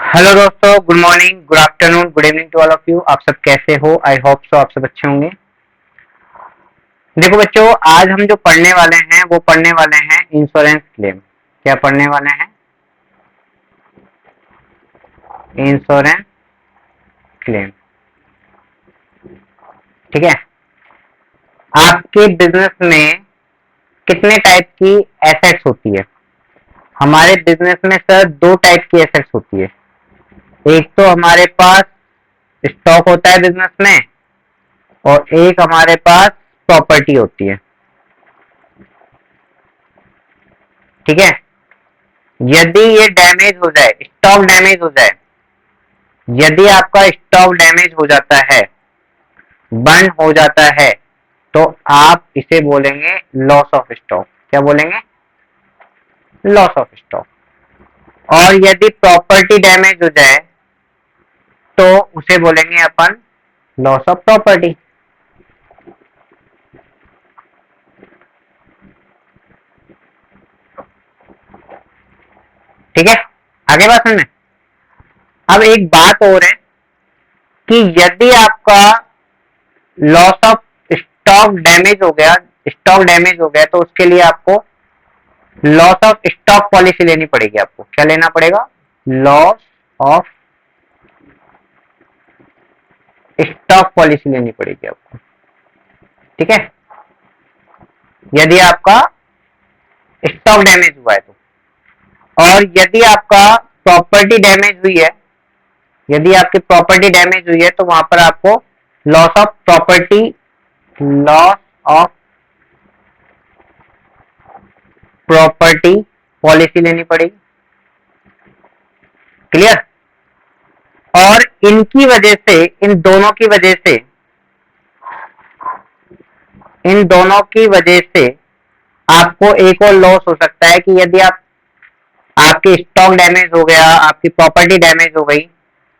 Hello दोस्तों, good morning, good afternoon, good evening to all of you. आप सब कैसे हो? आई होप सो आप सब अच्छे होंगे। देखो बच्चों, आज हम जो पढ़ने वाले हैं वो पढ़ने वाले हैं इंश्योरेंस क्लेम। क्या पढ़ने वाले हैं? Insurance claim. ठीक है। आपके बिजनेस में कितने टाइप की एसेट्स होती है? हमारे बिजनेस में सर दो टाइप की एसेट्स होती है। एक तो हमारे पास स्टॉक होता है बिजनेस में, और एक हमारे पास प्रॉपर्टी होती है। ठीक है। यदि ये डैमेज हो जाए, स्टॉक डैमेज हो जाए, यदि आपका स्टॉक डैमेज हो जाता है, बर्न हो जाता है, तो आप इसे बोलेंगे लॉस ऑफ स्टॉक। क्या बोलेंगे? Loss of stock. और यदि प्रॉपर्टी डैमेज हो जाए तो उसे बोलेंगे अपन लॉस ऑफ प्रॉपर्टी। ठीक है, आगे बात समझ में। अब एक बात और है कि यदि आपका लॉस ऑफ स्टॉक डैमेज हो गया, स्टॉक डैमेज हो गया, तो उसके लिए आपको लॉस ऑफ स्टॉक पॉलिसी लेनी पड़ेगी। आपको क्या लेना पड़ेगा? लॉस ऑफ स्टॉक पॉलिसी लेनी पड़ेगी आपको। ठीक है, यदि आपका स्टॉक डैमेज हुआ है तो। और यदि आपका प्रॉपर्टी डैमेज हुई है, यदि आपकी प्रॉपर्टी डैमेज हुई है, तो वहां पर आपको loss of property, loss of property policy लेनी पड़ेगी। क्लियर? और इनकी वजह से, इन दोनों की वजह से आपको एक और लॉस हो सकता है कि यदि आपकी स्टॉक डैमेज हो गया, आपकी प्रॉपर्टी डैमेज हो गई,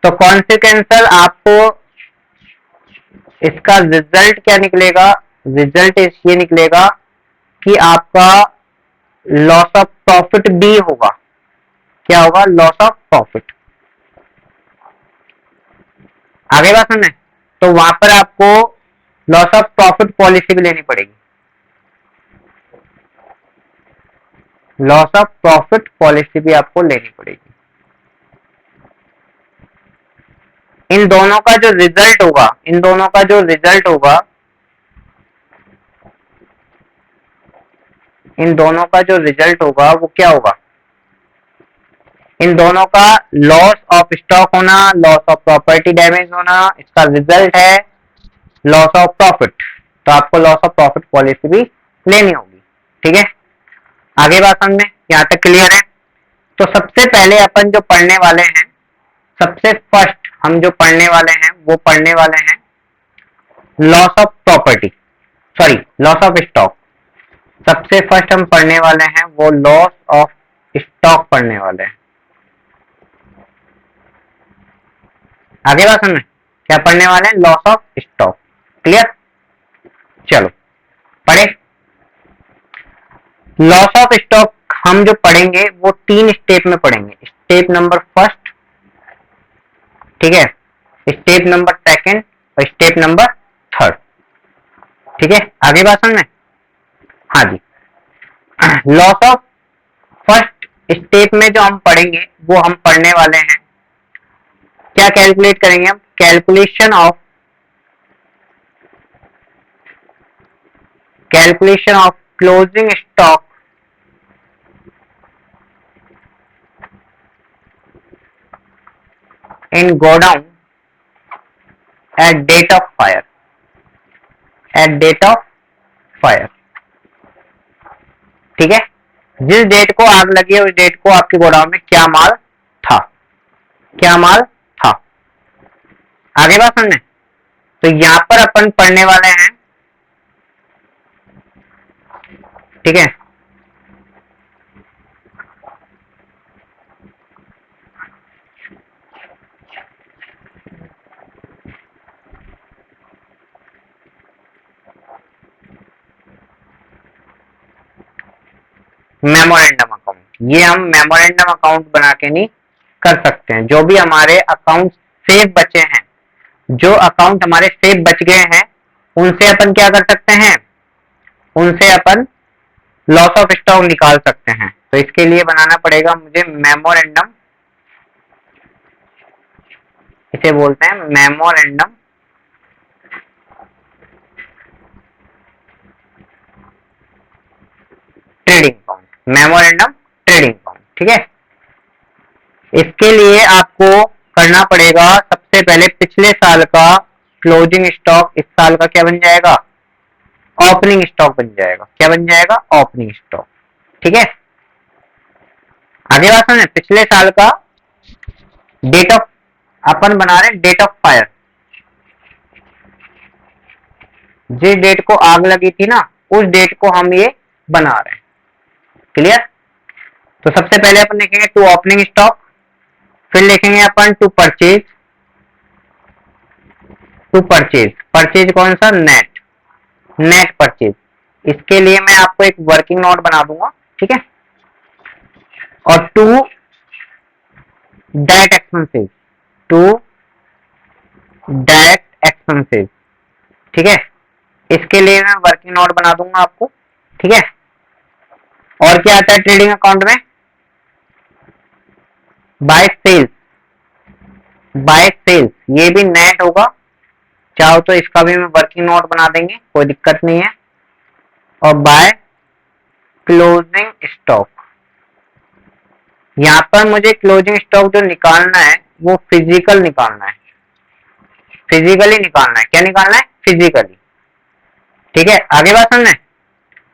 तो कॉन्सिक्वेंसल आपको इसका रिजल्ट क्या निकलेगा? रिजल्ट ये निकलेगा कि आपका लॉस ऑफ प्रॉफिट भी होगा। क्या होगा? Loss of profit. आगे बात समझे। तो वहां पर आपको लॉस ऑफ प्रॉफिट पॉलिसी भी लेनी पड़ेगी। लॉस ऑफ प्रॉफिट पॉलिसी भी आपको लेनी पड़ेगी। इन दोनों का जो रिजल्ट होगा, वो क्या होगा? इन दोनों का लॉस ऑफ स्टॉक होना, लॉस ऑफ प्रॉपर्टी डैमेज होना, इसका रिजल्ट है लॉस ऑफ प्रॉफिट। तो आपको लॉस ऑफ प्रॉफिट पॉलिसी भी लेनी होगी। ठीक है, आगे बात समझ में? यहां तक क्लियर है? तो सबसे पहले अपन जो पढ़ने वाले हैं, सबसे फर्स्ट हम जो पढ़ने वाले हैं वो पढ़ने वाले हैं loss of property, sorry loss of stock. सबसे फर्स्ट हम पढ़ने वाले हैं वो लॉस ऑफ स्टॉक पढ़ने वाले हैं। आगे बात समझ में? क्या पढ़ने वाले हैं? Loss of stock. क्लियर? चलो पढ़े। लॉस ऑफ स्टॉक हम जो पढ़ेंगे वो 3 स्टेप में पढ़ेंगे। स्टेप नंबर फर्स्ट, ठीक है, स्टेप नंबर सेकंड और स्टेप नंबर थर्ड। ठीक है, आगे बात समझ में? हाँ जी। लॉस ऑफ फर्स्ट स्टेप में जो हम पढ़ेंगे वो हम पढ़ने वाले हैं, क्या कैलकुलेट करेंगे हम? Calculation of closing stock in godown at date of fire. At date of fire. ठीक है, जिस डेट को आग लगी है उस डेट को आपके गोडाउन में क्या माल था, क्या माल था। आगे बात समझ में? तो यहां पर अपन पढ़ने वाले हैं, ठीक है, मेमोरेंडम अकाउंट। ये हम मेमोरेंडम अकाउंट बना के नहीं कर सकते हैं। जो भी हमारे अकाउंट सेफ बचे हैं, जो अकाउंट हमारे सेफ बच गए हैं, उनसे अपन क्या कर सकते हैं, उनसे अपन लॉस ऑफ स्टॉक निकाल सकते हैं। तो इसके लिए बनाना पड़ेगा मुझे मेमोरेंडम, इसे बोलते हैं memorandum trading account, memorandum trading account. ठीक है, इसके लिए आपको करना पड़ेगा सबसे पहले पिछले साल का क्लोजिंग स्टॉक इस साल का क्या बन जाएगा, ओपनिंग स्टॉक बन जाएगा। क्या बन जाएगा, ओपनिंग स्टॉक। ठीक है, आगे बात समझे, पिछले साल का डेट ऑफ, अपन बना रहे हैं डेट ऑफ फायर, जिस डेट को आग लगी थी ना, उस डेट को हम ये बना रहे हैं। क्लियर। तो सबसे पहले अपन लिखेंगे टू ओपनिंग स्टॉक, फिर लिखेंगे अपन to purchase, to purchase, purchase कौन सा, नेट, नेट परचेज। इसके लिए मैं आपको एक वर्किंग नोट बना दूंगा। ठीक है, और to direct expenses, to direct expenses. ठीक है, इसके लिए मैं वर्किंग नोट बना दूंगा आपको। ठीक है, और क्या आता है ट्रेडिंग अकाउंट में, बाय सेल्स, बाय सेल्स, ये भी नेट होगा। चाहो तो इसका भी मैं वर्किंग नोट बना देंगे, कोई दिक्कत नहीं है। और बाय क्लोजिंग स्टॉक, यहां पर मुझे क्लोजिंग स्टॉक जो निकालना है वो फिजिकल निकालना है, फिजिकली निकालना है। क्या निकालना है, फिजिकली। ठीक है, आगे बात समझे।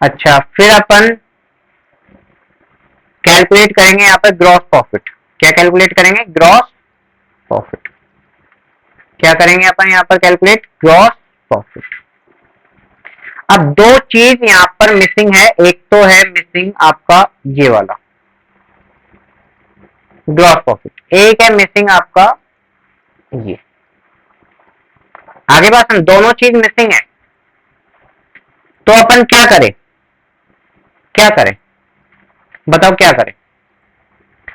अच्छा, फिर अपन कैलकुलेट करेंगे यहाँ पर ग्रॉस प्रॉफिट। क्या कैलकुलेट करेंगे, ग्रॉस प्रॉफिट। क्या करेंगे अपन यहाँ पर कैलकुलेट, ग्रॉस प्रॉफिट। अब दो चीज यहाँ पर मिसिंग है, एक तो है मिसिंग आपका ये वाला ग्रॉस प्रॉफिट, एक है मिसिंग आपका ये। आगे बात, दोनों चीज मिसिंग है, तो अपन क्या करें, क्या करें बताओ, क्या करें।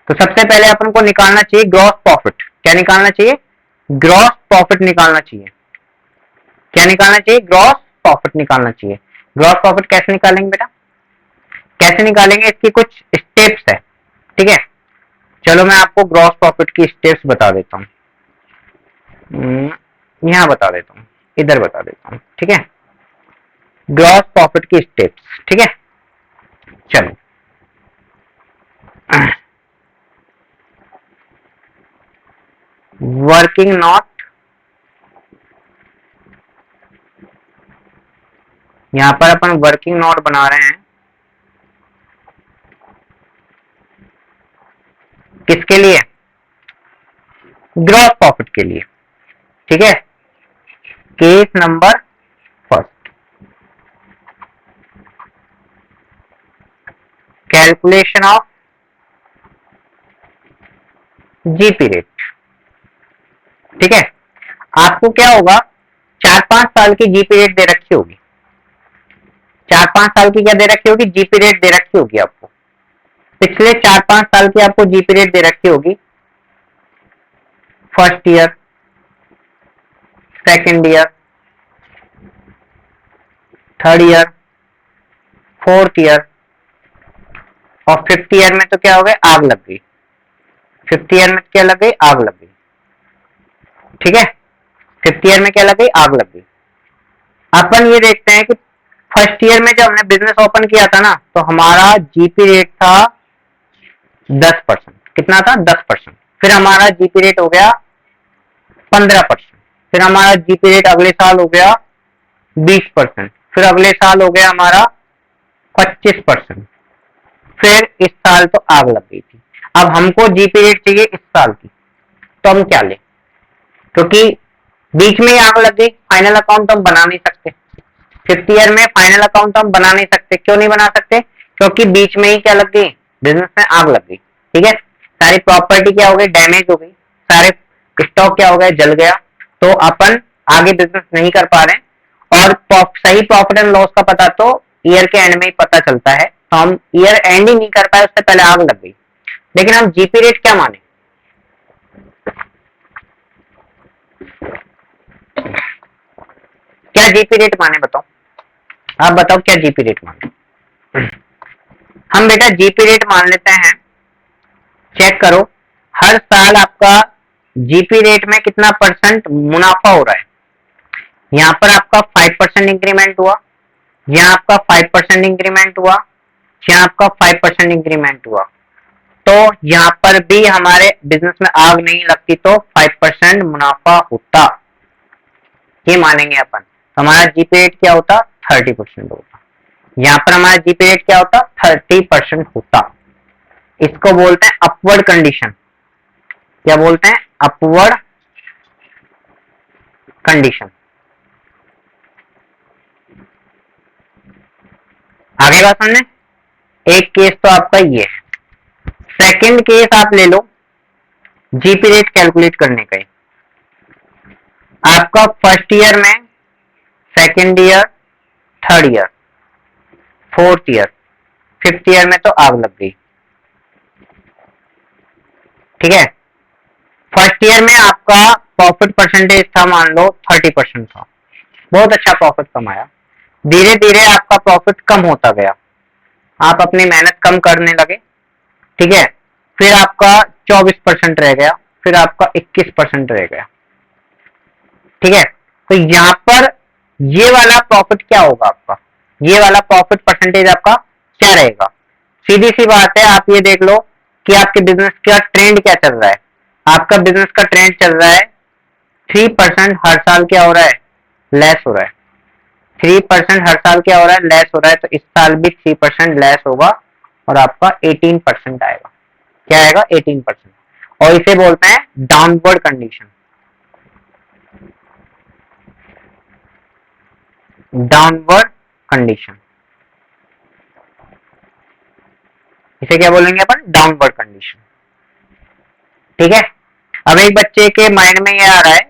तो सबसे पहले अपन को निकालना चाहिए ग्रॉस प्रॉफिट। क्या निकालना चाहिए, ग्रॉस प्रॉफिट निकालना चाहिए। क्या निकालना चाहिए, ग्रॉस प्रॉफिट निकालना चाहिए। ग्रॉस प्रॉफिट कैसे निकालेंगे बेटा, कैसे निकालेंगे, इसकी कुछ स्टेप्स है। ठीक है, चलो मैं आपको ग्रॉस प्रॉफिट की स्टेप्स बता देता हूँ, यहां बता देता हूँ, इधर बता देता हूँ। ठीक है, ग्रॉस प्रॉफिट की स्टेप्स। ठीक है, चलो वर्किंग नोट, यहां पर अपन वर्किंग नोट बना रहे हैं, किसके लिए, ग्रॉस प्रॉफिट के लिए। ठीक है, case number first, calculation of GP rate. ठीक है, आपको क्या होगा, 4-5 साल की जीपी रेट दे रखी होगी, 4-5 साल की क्या दे रखी होगी, जीपी रेट दे रखी होगी आपको। पिछले 4-5 साल की आपको जीपी रेट दे रखी होगी, first year, second year, third year, fourth year, और फिफ्थ ईयर में तो क्या हो गया, आग लग गई। फिफ्थ ईयर में क्या लग गई, आग लग गई। ठीक है, फिफ्थ ईयर में क्या लग गई, आग लग गई। अपन ये देखते हैं कि फर्स्ट ईयर में जब हमने बिजनेस ओपन किया था ना, तो हमारा जीपी रेट था 10%। कितना था, 10%। फिर हमारा जीपी रेट हो गया 15%। फिर हमारा जीपी रेट अगले साल हो गया 20%। फिर अगले साल हो गया हमारा 25%। फिर इस साल तो आग लग गई थी। अब हमको जीपी रेट चाहिए इस साल की, तो हम क्या लें, क्योंकि बीच में ही आग लग गई, फाइनल अकाउंट हम बना नहीं सकते। फिफ्थ ईयर में फाइनल अकाउंट हम बना नहीं सकते। क्यों नहीं बना सकते, क्योंकि बीच में ही क्या लग गई, बिजनेस में आग लग गई। ठीक है, सारी प्रॉपर्टी क्या हो गई, डैमेज हो गई, सारे स्टॉक क्या हो गया, जल गया। तो अपन आगे बिजनेस नहीं कर पा रहे हैं, और सही प्रॉफिट एंड लॉस का पता तो ईयर के एंड में ही पता चलता है। तो हम ईयर एंड ही नहीं कर पाए, उससे पहले आग लग गई। लेकिन हम जीपी रेट क्या माने, क्या जीपी रेट माने बताओ, आप बताओ क्या जीपी रेट माने। हम बेटा जीपी रेट मान लेते हैं, चेक करो हर साल आपका जीपी रेट में कितना परसेंट मुनाफा हो रहा है। यहाँ पर आपका 5% इंक्रीमेंट हुआ, यहाँ आपका 5% इंक्रीमेंट हुआ, यहाँ आपका 5% इंक्रीमेंट हुआ, तो यहाँ पर भी हमारे बिजनेस में आग नहीं लगती तो 5% मुनाफा होता, ये मानेंगे अपन। तो हमारा जीपी रेट क्या होता, 30% होता। यहाँ पर हमारा जीपी रेट क्या होता, 30% होता। इसको बोलते हैं अपवर्ड कंडीशन। क्या बोलते हैं, अपवर्ड कंडीशन। आगे बात समझे। एक केस तो आपका ये है। सेकंड केस आप ले लो जीपी रेट कैलकुलेट करने का ही। आपका फर्स्ट ईयर में, second year, third year, fourth year, fifth year में तो आग लग गई, ठीक है। फर्स्ट ईयर में आपका प्रॉफिट परसेंटेज था मान लो 30% था, बहुत अच्छा प्रॉफिट कमाया। धीरे धीरे आपका प्रॉफिट कम होता गया, आप अपनी मेहनत कम करने लगे, ठीक है। फिर आपका 24% रह गया, फिर आपका 21% रह गया, ठीक है। तो यहाँ पर ये वाला प्रॉफिट क्या होगा आपका, ये वाला प्रॉफिट परसेंटेज आपका क्या रहेगा। सीधी सी बात है, आप ये देख लो कि आपके बिजनेस का ट्रेंड क्या चल रहा है। आपका बिजनेस का ट्रेंड चल रहा है 3% हर साल क्या हो रहा है, लेस हो रहा है। 3% हर साल क्या हो रहा है, लेस हो रहा है। तो इस साल भी 3% लेस होगा और आपका 18% आएगा। क्या आएगा, 18%। और इसे बोलते हैं डाउनवर्ड कंडीशन। डाउनवर्ड कंडीशन, इसे क्या बोलेंगे अपन, डाउनवर्ड कंडीशन, ठीक है। अब एक बच्चे के माइंड में ये आ रहा है,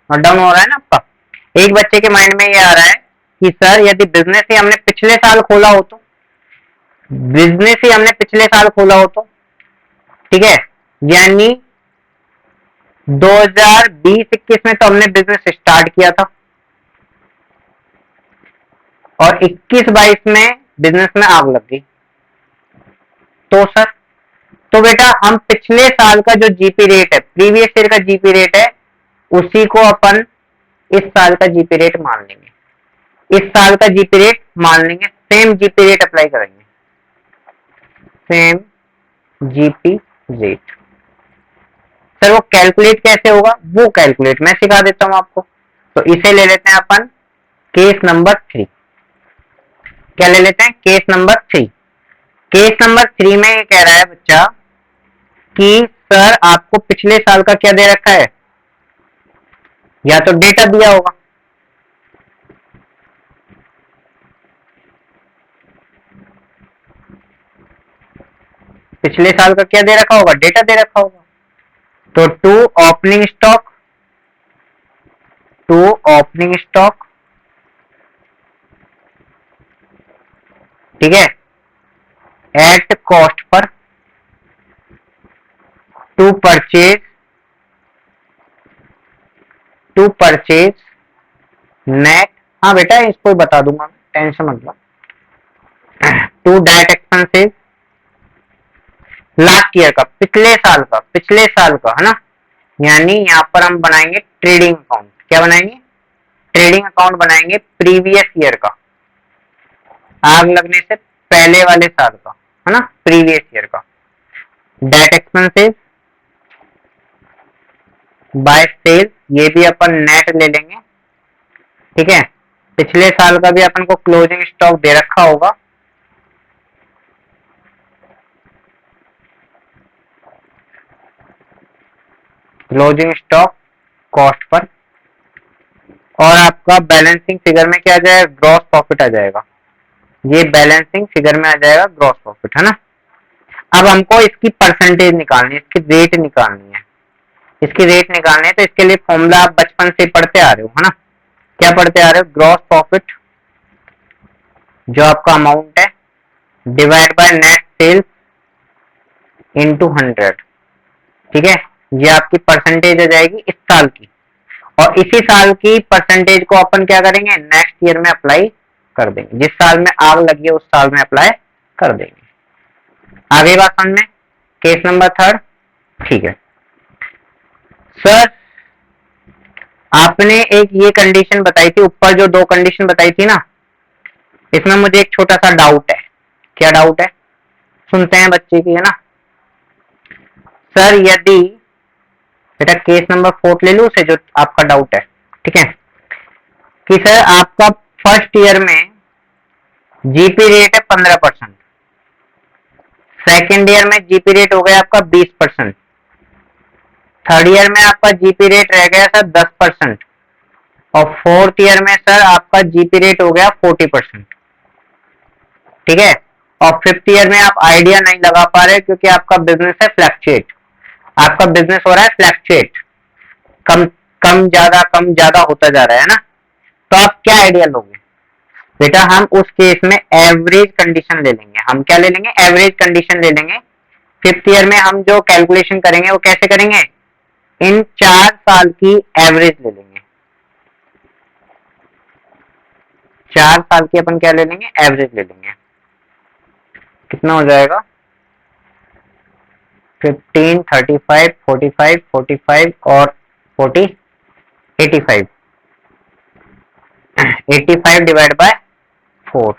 नोट डाउन हो रहा है ना आपका, एक बच्चे के माइंड में ये आ रहा है कि सर यदि बिजनेस ही हमने पिछले साल खोला हो तो, बिजनेस ही हमने पिछले साल खोला हो तो, ठीक है, यानी 2020-21 में तो हमने बिजनेस स्टार्ट किया था और 21-22 में बिजनेस में आग लग गई, तो सर, तो बेटा हम पिछले साल का जो जीपी रेट है, प्रीवियस ईयर का जीपी रेट है, उसी को अपन इस साल का जीपी रेट मान लेंगे, इस साल का जीपी रेट मान लेंगे, सेम जीपी रेट अप्लाई करेंगे, सेम जीपी रेट। सर वो कैलकुलेट कैसे होगा, वो कैलकुलेट मैं सिखा देता हूं आपको। तो इसे ले लेते हैं अपन केस नंबर 3। क्या ले लेते हैं, केस नंबर 3। केस नंबर 3 में ये कह रहा है बच्चा कि सर आपको पिछले साल का क्या दे रखा है, या तो डेटा दिया होगा, पिछले साल का क्या दे रखा होगा, डेटा दे रखा होगा। तो to opening stock, to opening stock, ठीक है, एट कॉस्ट पर, to purchase, to purchase net, हाँ बेटा इसको बता दूंगा, टेंशन मत लो। To direct expenses last year का, पिछले साल का है ना, यानी यहाँ पर हम बनाएंगे ट्रेडिंग अकाउंट। क्या बनाएंगे, ट्रेडिंग अकाउंट बनाएंगे प्रीवियस ईयर का, आग लगने से पहले वाले साल का, है ना, प्रीवियस ईयर का। डायरेक्ट एक्सपेंसेस बाय सेल, ये भी अपन नेट ले लेंगे, ठीक है। पिछले साल का भी अपन को क्लोजिंग स्टॉक दे रखा होगा, क्लोजिंग स्टॉक कॉस्ट पर, और आपका बैलेंसिंग फिगर में क्या आ जाएगा, ग्रॉस प्रॉफिट आ जाएगा। ये बैलेंसिंग फिगर में आ जाएगा ग्रॉस प्रॉफिट, है ना। अब हमको इसकी परसेंटेज निकालनी है, इसकी रेट निकालनी है, इसकी रेट निकालनी है। तो इसके लिए फॉर्मूला आप बचपन से पढ़ते आ रहे हो, है ना। क्या पढ़ते आ रहे हो, ग्रॉस प्रॉफिट जो आपका अमाउंट है divide by net sales into 100, ठीक है। ये आपकी परसेंटेज आ जाएगी इस साल की। और इसी साल की परसेंटेज को अपन क्या करेंगे, नेक्स्ट ईयर में अप्लाई कर देंगे। जिस साल में आग लगी है उस साल में अप्लाई कर देंगे। आगे बात समझ में। केस नंबर थर्ड, ठीक है सर, आपने एक ये कंडीशन बताई थी, ऊपर जो दो कंडीशन बताई थी ना, इसमें मुझे एक छोटा सा डाउट है। क्या डाउट है, सुनते हैं बच्चे की, है ना। सर यदि, बेटा केस नंबर 4 ले लूं, से जो आपका डाउट है, ठीक है, कि सर आपका फर्स्ट ईयर में जीपी रेट है 15%, सेकेंड ईयर में जीपी रेट हो गया आपका 20%, थर्ड ईयर में आपका जीपी रेट रह गया सर 10%, और फोर्थ ईयर में सर आपका जीपी रेट हो गया 40%, ठीक है। और फिफ्थ ईयर में आप आइडिया नहीं लगा पा रहे क्योंकि आपका बिजनेस है फ्लैक्चुएट, आपका बिजनेस हो रहा है फ्लैक्चुएट, कम कम ज्यादा होता जा रहा है ना। तो आप क्या आइडिया लोगे, बेटा हम उस केस में एवरेज कंडीशन ले लेंगे। हम क्या ले लेंगे, एवरेज कंडीशन ले लेंगे। फिफ्थ ईयर में हम जो कैलकुलेशन करेंगे वो कैसे करेंगे, इन 4 साल की एवरेज ले लेंगे। 4 साल की अपन क्या ले लेंगे, एवरेज ले लेंगे। कितना हो जाएगा, 15, 35, 45, 45 और 40, 85, 85 डिवाइड बाय 4,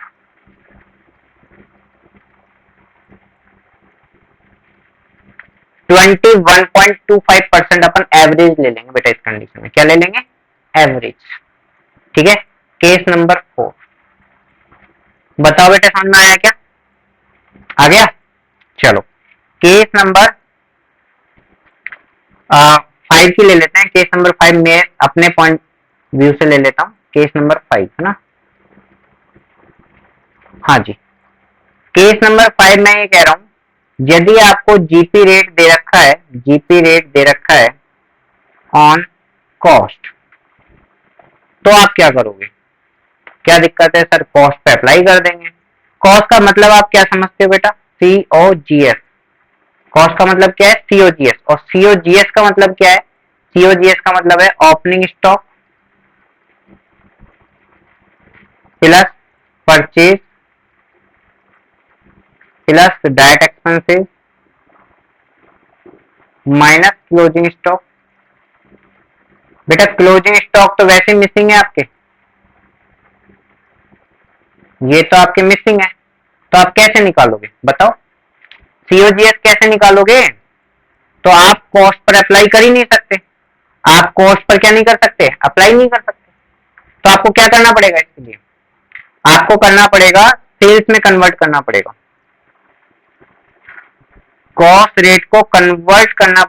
21.25% अपन एवरेज ले लेंगे बेटा। इस कंडीशन में क्या ले लेंगे, एवरेज, ठीक है। केस नंबर 4, बताओ बेटा समझ में आया क्या, आ गया। चलो केस नंबर 5 की ले लेते हैं। केस नंबर 5 में अपने पॉइंट व्यू से ले लेता हूं। केस नंबर 5 है ना, हाँ जी। केस नंबर 5 में ये कह रहा हूं, यदि आपको जीपी रेट दे रखा है, जीपी रेट दे रखा है ऑन कॉस्ट, तो आप क्या करोगे। क्या दिक्कत है सर, कॉस्ट पे अप्लाई कर देंगे। कॉस्ट का मतलब आप क्या समझते हो बेटा, COGS। कॉस्ट का मतलब क्या है, COGS। और COGS का मतलब क्या है, COGS का मतलब है opening stock plus purchase plus direct expenses minus closing stock. बेटा क्लोजिंग स्टॉक तो वैसे मिसिंग है आपके, ये तो आपके मिसिंग है, तो आप कैसे निकालोगे बताओ, COGS कैसे निकालोगे। तो आप कॉस्ट पर अप्लाई कर ही नहीं सकते, आप कॉस्ट पर क्या नहीं कर सकते, अप्लाई नहीं कर सकते। तो आपको क्या करना पड़ेगा, इसके लिए आपको करना पड़ेगा, सेल्स में कन्वर्ट करना पड़ेगा, कॉस्ट रेट को कन्वर्ट करना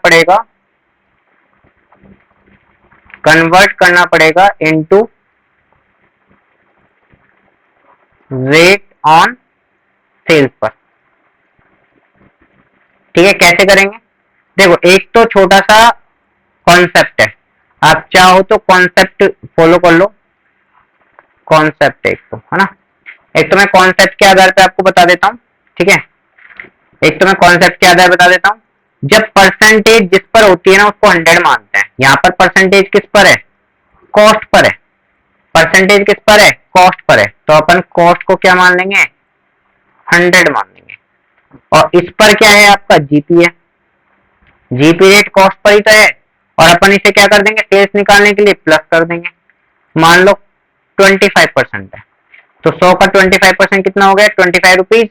पड़ेगा इनटू रेट ऑन सेल्स पर, ठीक है। कैसे करेंगे, देखो एक तो छोटा सा कॉन्सेप्ट है, आप चाहो तो कॉन्सेप्ट फॉलो कर लो। कॉन्सेप्ट एक तो है ना, एक तो मैं कॉन्सेप्ट के आधार पे आपको बता देता हूँ, ठीक है। एक तो मैं कॉन्सेप्ट के आधार बता देता हूँ। जब परसेंटेज जिस पर होती है ना उसको 100 मानते हैं। यहाँ पर परसेंटेज किस पर है, कॉस्ट पर है। परसेंटेज किस पर है, कॉस्ट पर है, तो अपन कॉस्ट को क्या मान लेंगे, 100 मान लेंगे। और इस पर क्या है, आपका जीपी है, जीपी रेट कॉस्ट पर ही तो है। और अपन इसे क्या कर देंगे, सेल्स निकालने के लिए प्लस कर देंगे। मान लो 25% है, तो 100 का 25% कितना हो गया, 25 रुपीज।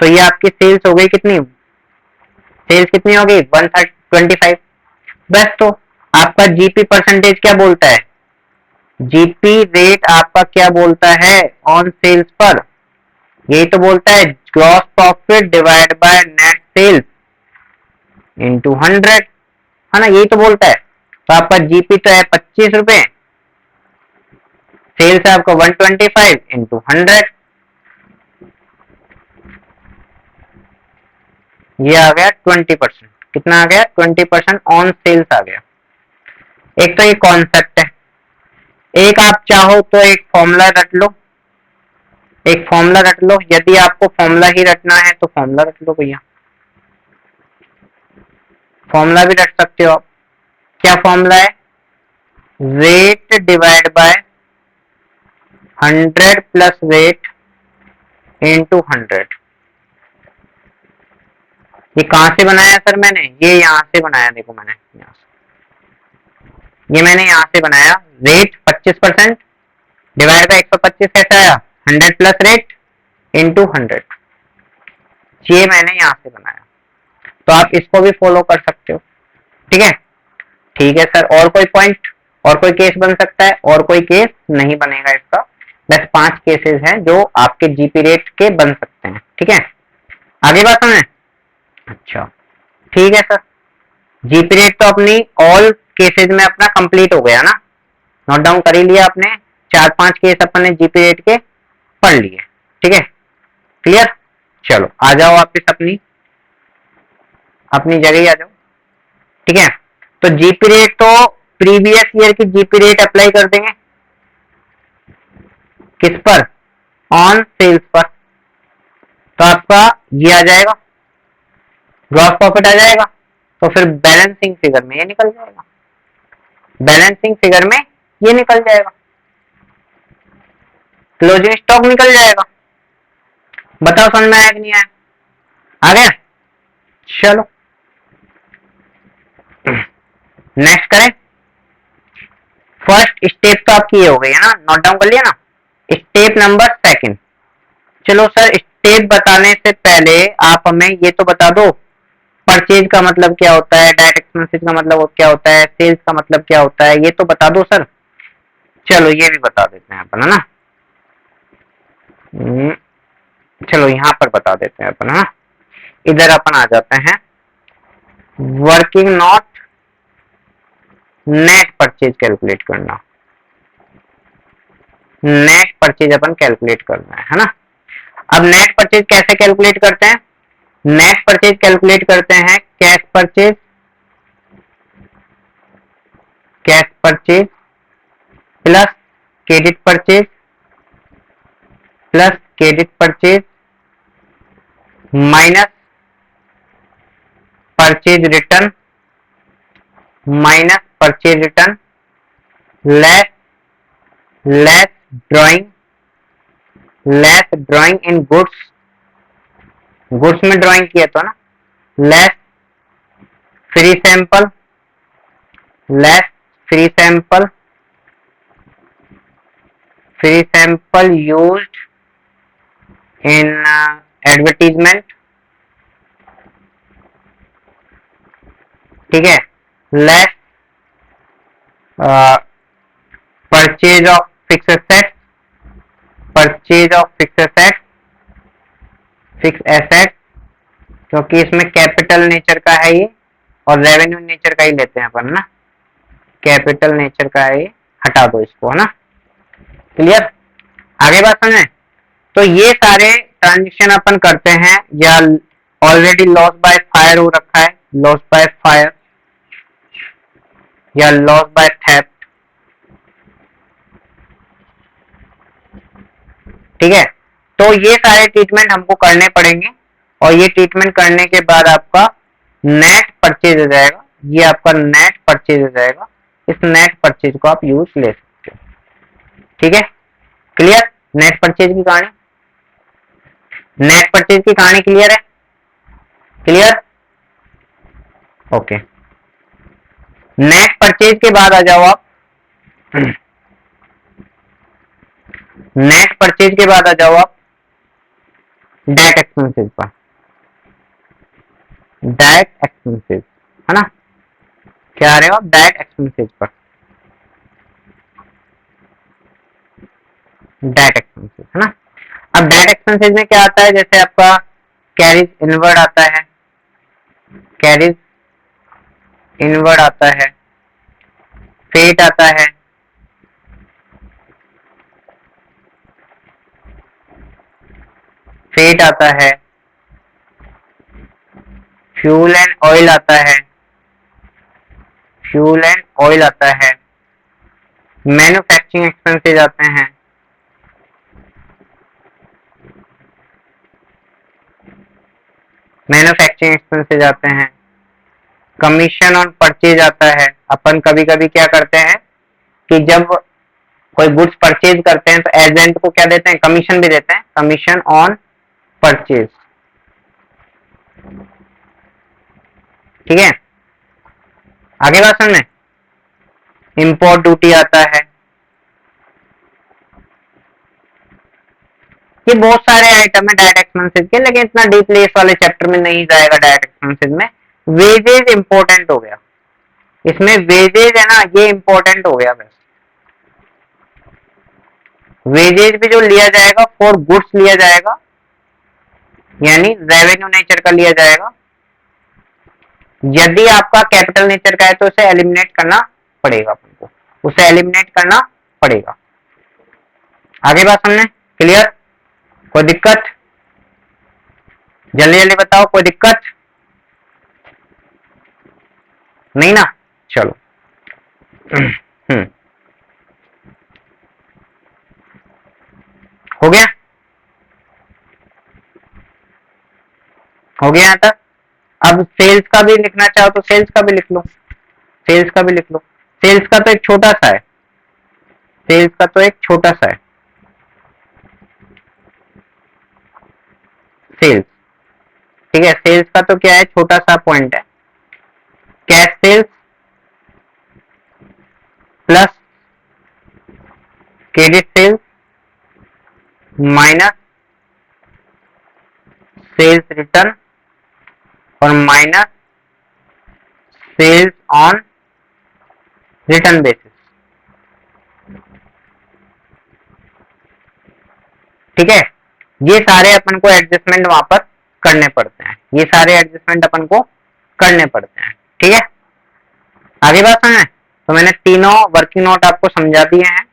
तो ये आपकी सेल्स हो गई कितनी, सेल्स कितनी हो गई 125। बस, तो आपका जीपी परसेंटेज क्या बोलता है, जीपी रेट आपका क्या बोलता है ऑन सेल्स पर, यही तो बोलता है gross profit divide by net sales into 100, है ना, यही तो बोलता है। तो आपका जीपी तो है 25 रुपए, सेल्स है आपका 125 इंटू 100, ये आ गया 20%। कितना आ गया, 20% ऑन सेल्स आ गया। एक तो ये कॉन्सेप्ट है। एक आप चाहो तो एक फॉर्मूला रट लो, एक फॉर्मूला रट लो। यदि आपको फॉर्मूला ही रटना है तो फॉर्मूला रट लो भैया, फॉर्मूला भी रट सकते हो आप। क्या फॉर्मूला है, weight divide by 100 plus weight into 100। ये कहां से बनाया सर मैंने? ये यहां से बनाया, देखो मैंने यहां से, ये मैंने यहां से बनाया। वेट 25% डिवाइड बाय 125 कैसे आया? 100 प्लस रेट इंटू 100, ये मैंने यहां से बनाया। तो आप इसको भी फॉलो कर सकते हो। ठीक है, ठीक है सर। और कोई पॉइंट, और कोई केस बन सकता है? और कोई केस नहीं बनेगा इसका। बस 5 केसेस हैं जो आपके जीपी रेट के बन सकते हैं। ठीक है, आगे बात समझे? अच्छा, ठीक है सर। जीपी रेट तो अपनी ऑल केसेस में अपना कंप्लीट हो गया ना, नोट डाउन कर ही लिया आपने। 4-5 केस अपन ने जीपी रेट के पढ़ लिए। ठीक है, क्लियर? चलो आ जाओ वापिस अपनी अपनी जगह ही आ जाओ। ठीक है, तो जीपी रेट तो प्रीवियस ईयर की जीपी रेट अप्लाई कर देंगे किस पर? ऑन सेल्स पर। तो आपका ये आ जाएगा, ग्रॉस प्रॉफिट आ जाएगा। तो फिर बैलेंसिंग फिगर में ये निकल जाएगा, बैलेंसिंग फिगर में ये निकल जाएगा, क्लोजिंग स्टॉक निकल जाएगा। बताओ समझ में आया कि नहीं आया? आ गया? चलो नेक्स्ट करें। फर्स्ट स्टेप तो आपकी ये हो गई है ना, नोट डाउन कर लिया ना। स्टेप नंबर सेकंड, चलो सर स्टेप बताने से पहले आप हमें ये तो बता दो, परचेज का मतलब क्या होता है, डायरेक्ट एक्सपेंसेस का मतलब क्या होता है, सेल्स का मतलब क्या होता है, ये तो बता दो सर। चलो ये भी बता देते हैं अपन, है ना। चलो यहाँ पर बता देते हैं अपन, है ना। इधर अपन आ जाते हैं, working not net purchase calculate करना, नेट परचेज अपन कैलकुलेट करना है ना। अब नेट परचेज कैसे कैलकुलेट करते हैं? नेट परचेज कैलकुलेट करते हैं cash purchase, cash purchase plus credit purchase, plus credit purchase minus purchase return, minus purchase return, less less drawing, less drawing in goods, goods में ड्राइंग किया तो ना, less free sample, less free sample, free sample used in advertisement. ठीक है, less purchase of fix asset, purchase of fix asset, fix asset क्योंकि इसमें capital nature का है ये, और रेवेन्यू नेचर का ही लेते हैं अपन ना, कैपिटल नेचर का है ये, हटा दो इसको, है ना। क्लियर? आगे बात समझे? तो ये सारे ट्रांजेक्शन अपन करते हैं, या ऑलरेडी लॉस बाय फायर हो रखा है, लॉस बाय फायर या लॉस बाय थेफ्ट। ठीक है, तो ये सारे ट्रीटमेंट हमको करने पड़ेंगे, और ये ट्रीटमेंट करने के बाद आपका नेट परचेज हो जाएगा, ये आपका नेट परचेज हो जाएगा। इस नेट परचेज को आप यूज ले सकते हो। ठीक है, क्लियर? नेट परचेज की कहानी, नेट परचेज की कहानी क्लियर है? क्लियर? ओके, नेट परचेज के बाद आ जाओ आप, नेट परचेज के बाद आ जाओ आप डायरेक्ट एक्सपेंसेस पर, डायरेक्ट एक्सपेंसेस, है ना। क्या आ रहे हो आप? डायरेक्ट एक्सपेंसेस पर, डायरेक्ट एक्सपेंसेस, है ना। अब डायरेक्ट एक्सपेंसेस में क्या आता है? जैसे आपका कैरिज इनवर्ड आता है, कैरिज इनवर्ड आता है, फेट आता है, फेट आता है, फ्यूल एंड ऑयल आता है, फ्यूल एंड ऑयल आता है, मैन्युफैक्चरिंग एक्सपेंसेस आते हैं, मैन्युफैक्चरिंग एक्सपेंसेस आते हैं, कमीशन ऑन परचेज आता है। अपन कभी कभी क्या करते हैं, कि जब कोई गुड्स परचेज करते हैं तो एजेंट को क्या देते हैं, कमीशन भी देते हैं, कमीशन ऑन परचेज। ठीक है, आगे बात समझ में। इंपोर्ट ड्यूटी आता है, ये बहुत सारे आइटम है डायरेक्ट एक्सपेंसेस के, लेकिन इतना डीपली इस वाले चैप्टर में नहीं जाएगा डायरेक्ट एक्सपेंसेस में। वेजेज इंपॉर्टेंट हो गया, इसमें वेजेज है ना, ये इंपॉर्टेंट हो गया बस। वेजेज भी जो लिया जाएगा फॉर गुड्स लिया जाएगा, यानी रेवेन्यू नेचर का लिया जाएगा। यदि आपका कैपिटल नेचर का है तो उसे एलिमिनेट करना पड़ेगा, अपन को उसे एलिमिनेट करना पड़ेगा। आगे बात समझे, क्लियर? कोई दिक्कत? जल्दी जल्दी बताओ, कोई दिक्कत नहीं ना? चलो हो गया, हो गया यहाँ तक। अब सेल्स का भी लिखना चाहो तो सेल्स का भी लिख लो, सेल्स का भी लिख लो। सेल्स का तो एक छोटा सा है, सेल्स का तो एक छोटा सा है सेल्स। ठीक है, सेल्स का तो क्या है, छोटा सा पॉइंट है। Cash sales plus credit sales minus sales return और minus sales on return basis. ठीक है, ये सारे अपन को एडजस्टमेंट वहां पर करने पड़ते हैं, ये सारे एडजस्टमेंट अपन को करने पड़ते हैं। ठीक है, आगे बात समझे। तो मैंने तीनों वर्किंग नोट आपको समझा दिए हैं,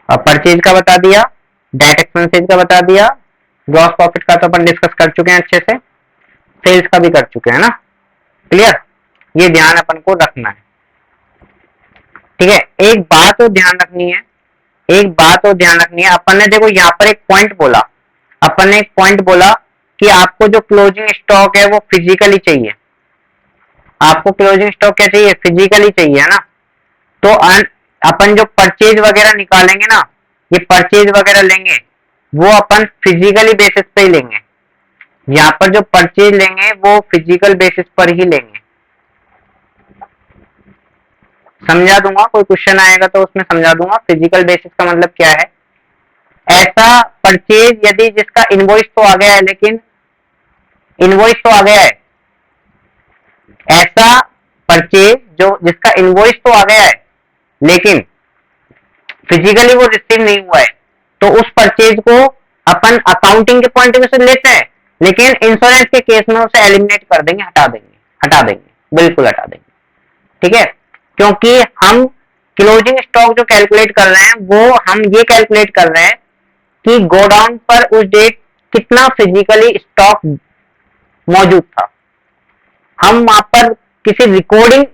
और परचेज का बता दिया, डायरेक्ट एक्सपेंसेज का बता दिया, ग्रॉस प्रॉफिट का तो अपन डिस्कस कर चुके हैं अच्छे से, सेल्स का भी कर चुके हैं ना, क्लियर? ये ध्यान अपन को रखना है। ठीक है, एक बात और ध्यान रखनी है, एक बात और ध्यान रखनी है। अपन ने देखो यहाँ पर एक पॉइंट बोला, अपन ने एक पॉइंट बोला कि आपको जो क्लोजिंग स्टॉक है वो फिजिकली चाहिए। आपको क्लोजिंग स्टॉक क्या चाहिए, फिजिकली चाहिए, है ना? तो अपन जो परचेज वगैरह निकालेंगे ना, ये परचेज वगैरह लेंगे वो अपन फिजिकली बेसिस पे ही लेंगे। यहाँ पर जो परचेज लेंगे वो फिजिकल बेसिस पर ही लेंगे। समझा दूंगा, कोई क्वेश्चन आएगा तो उसमें समझा दूंगा। फिजिकल बेसिस का मतलब क्या है, ऐसा परचेज यदि जिसका इनवॉइस तो आ गया है, लेकिन इनवॉइस तो आ गया है, ऐसा परचेज जो जिसका इनवॉइस तो आ गया है लेकिन फिजिकली वो रिसीव नहीं हुआ है, तो उस परचेज को अपन अकाउंटिंग के पॉइंट ऑफ व्यू से लेते हैं, लेकिन इंश्योरेंस के केस में उसे एलिमिनेट कर देंगे, हटा देंगे, बिल्कुल हटा देंगे। ठीक है, क्योंकि हम क्लोजिंग स्टॉक जो कैलकुलेट कर रहे हैं वो हम ये कैलकुलेट कर रहे हैं कि गोडाउन पर उस डेट कितना फिजिकली स्टॉक मौजूद था। हम वहां पर किसी रिकॉर्डिंग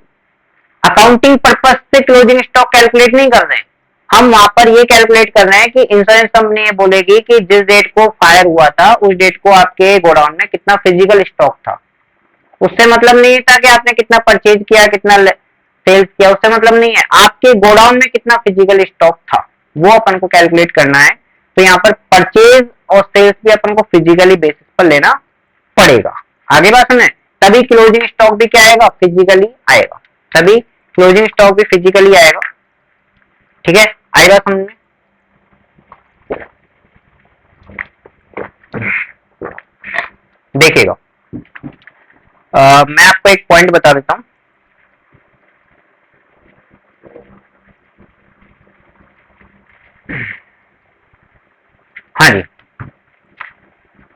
अकाउंटिंग पर्पस से क्लोजिंग स्टॉक कैलकुलेट नहीं कर रहे हैं, हम वहां पर ये कैलकुलेट कर रहे हैं कि इंश्योरेंस कंपनी ये बोलेगी कि जिस डेट को फायर हुआ था उस डेट को आपके गोडाउन में कितना फिजिकल स्टॉक था। उससे मतलब नहीं था कि आपने कितना परचेज किया, कितना सेल्स किया, उससे मतलब नहीं है, आपके गोडाउन में कितना फिजिकल स्टॉक था वो अपन को कैलकुलेट करना है। तो यहाँ पर परचेज और सेल्स भी अपन को फिजिकली बेसिस पर लेना पड़ेगा। आगे बात सुने, तभी क्लोजिंग स्टॉक भी क्या आएगा, फिजिकली आएगा, तभी क्लोजिंग स्टॉक भी फिजिकली आएगा। ठीक है, आएगा समझ में? देखिएगा, मैं आपको एक पॉइंट बता देता हूं। हाँ जी,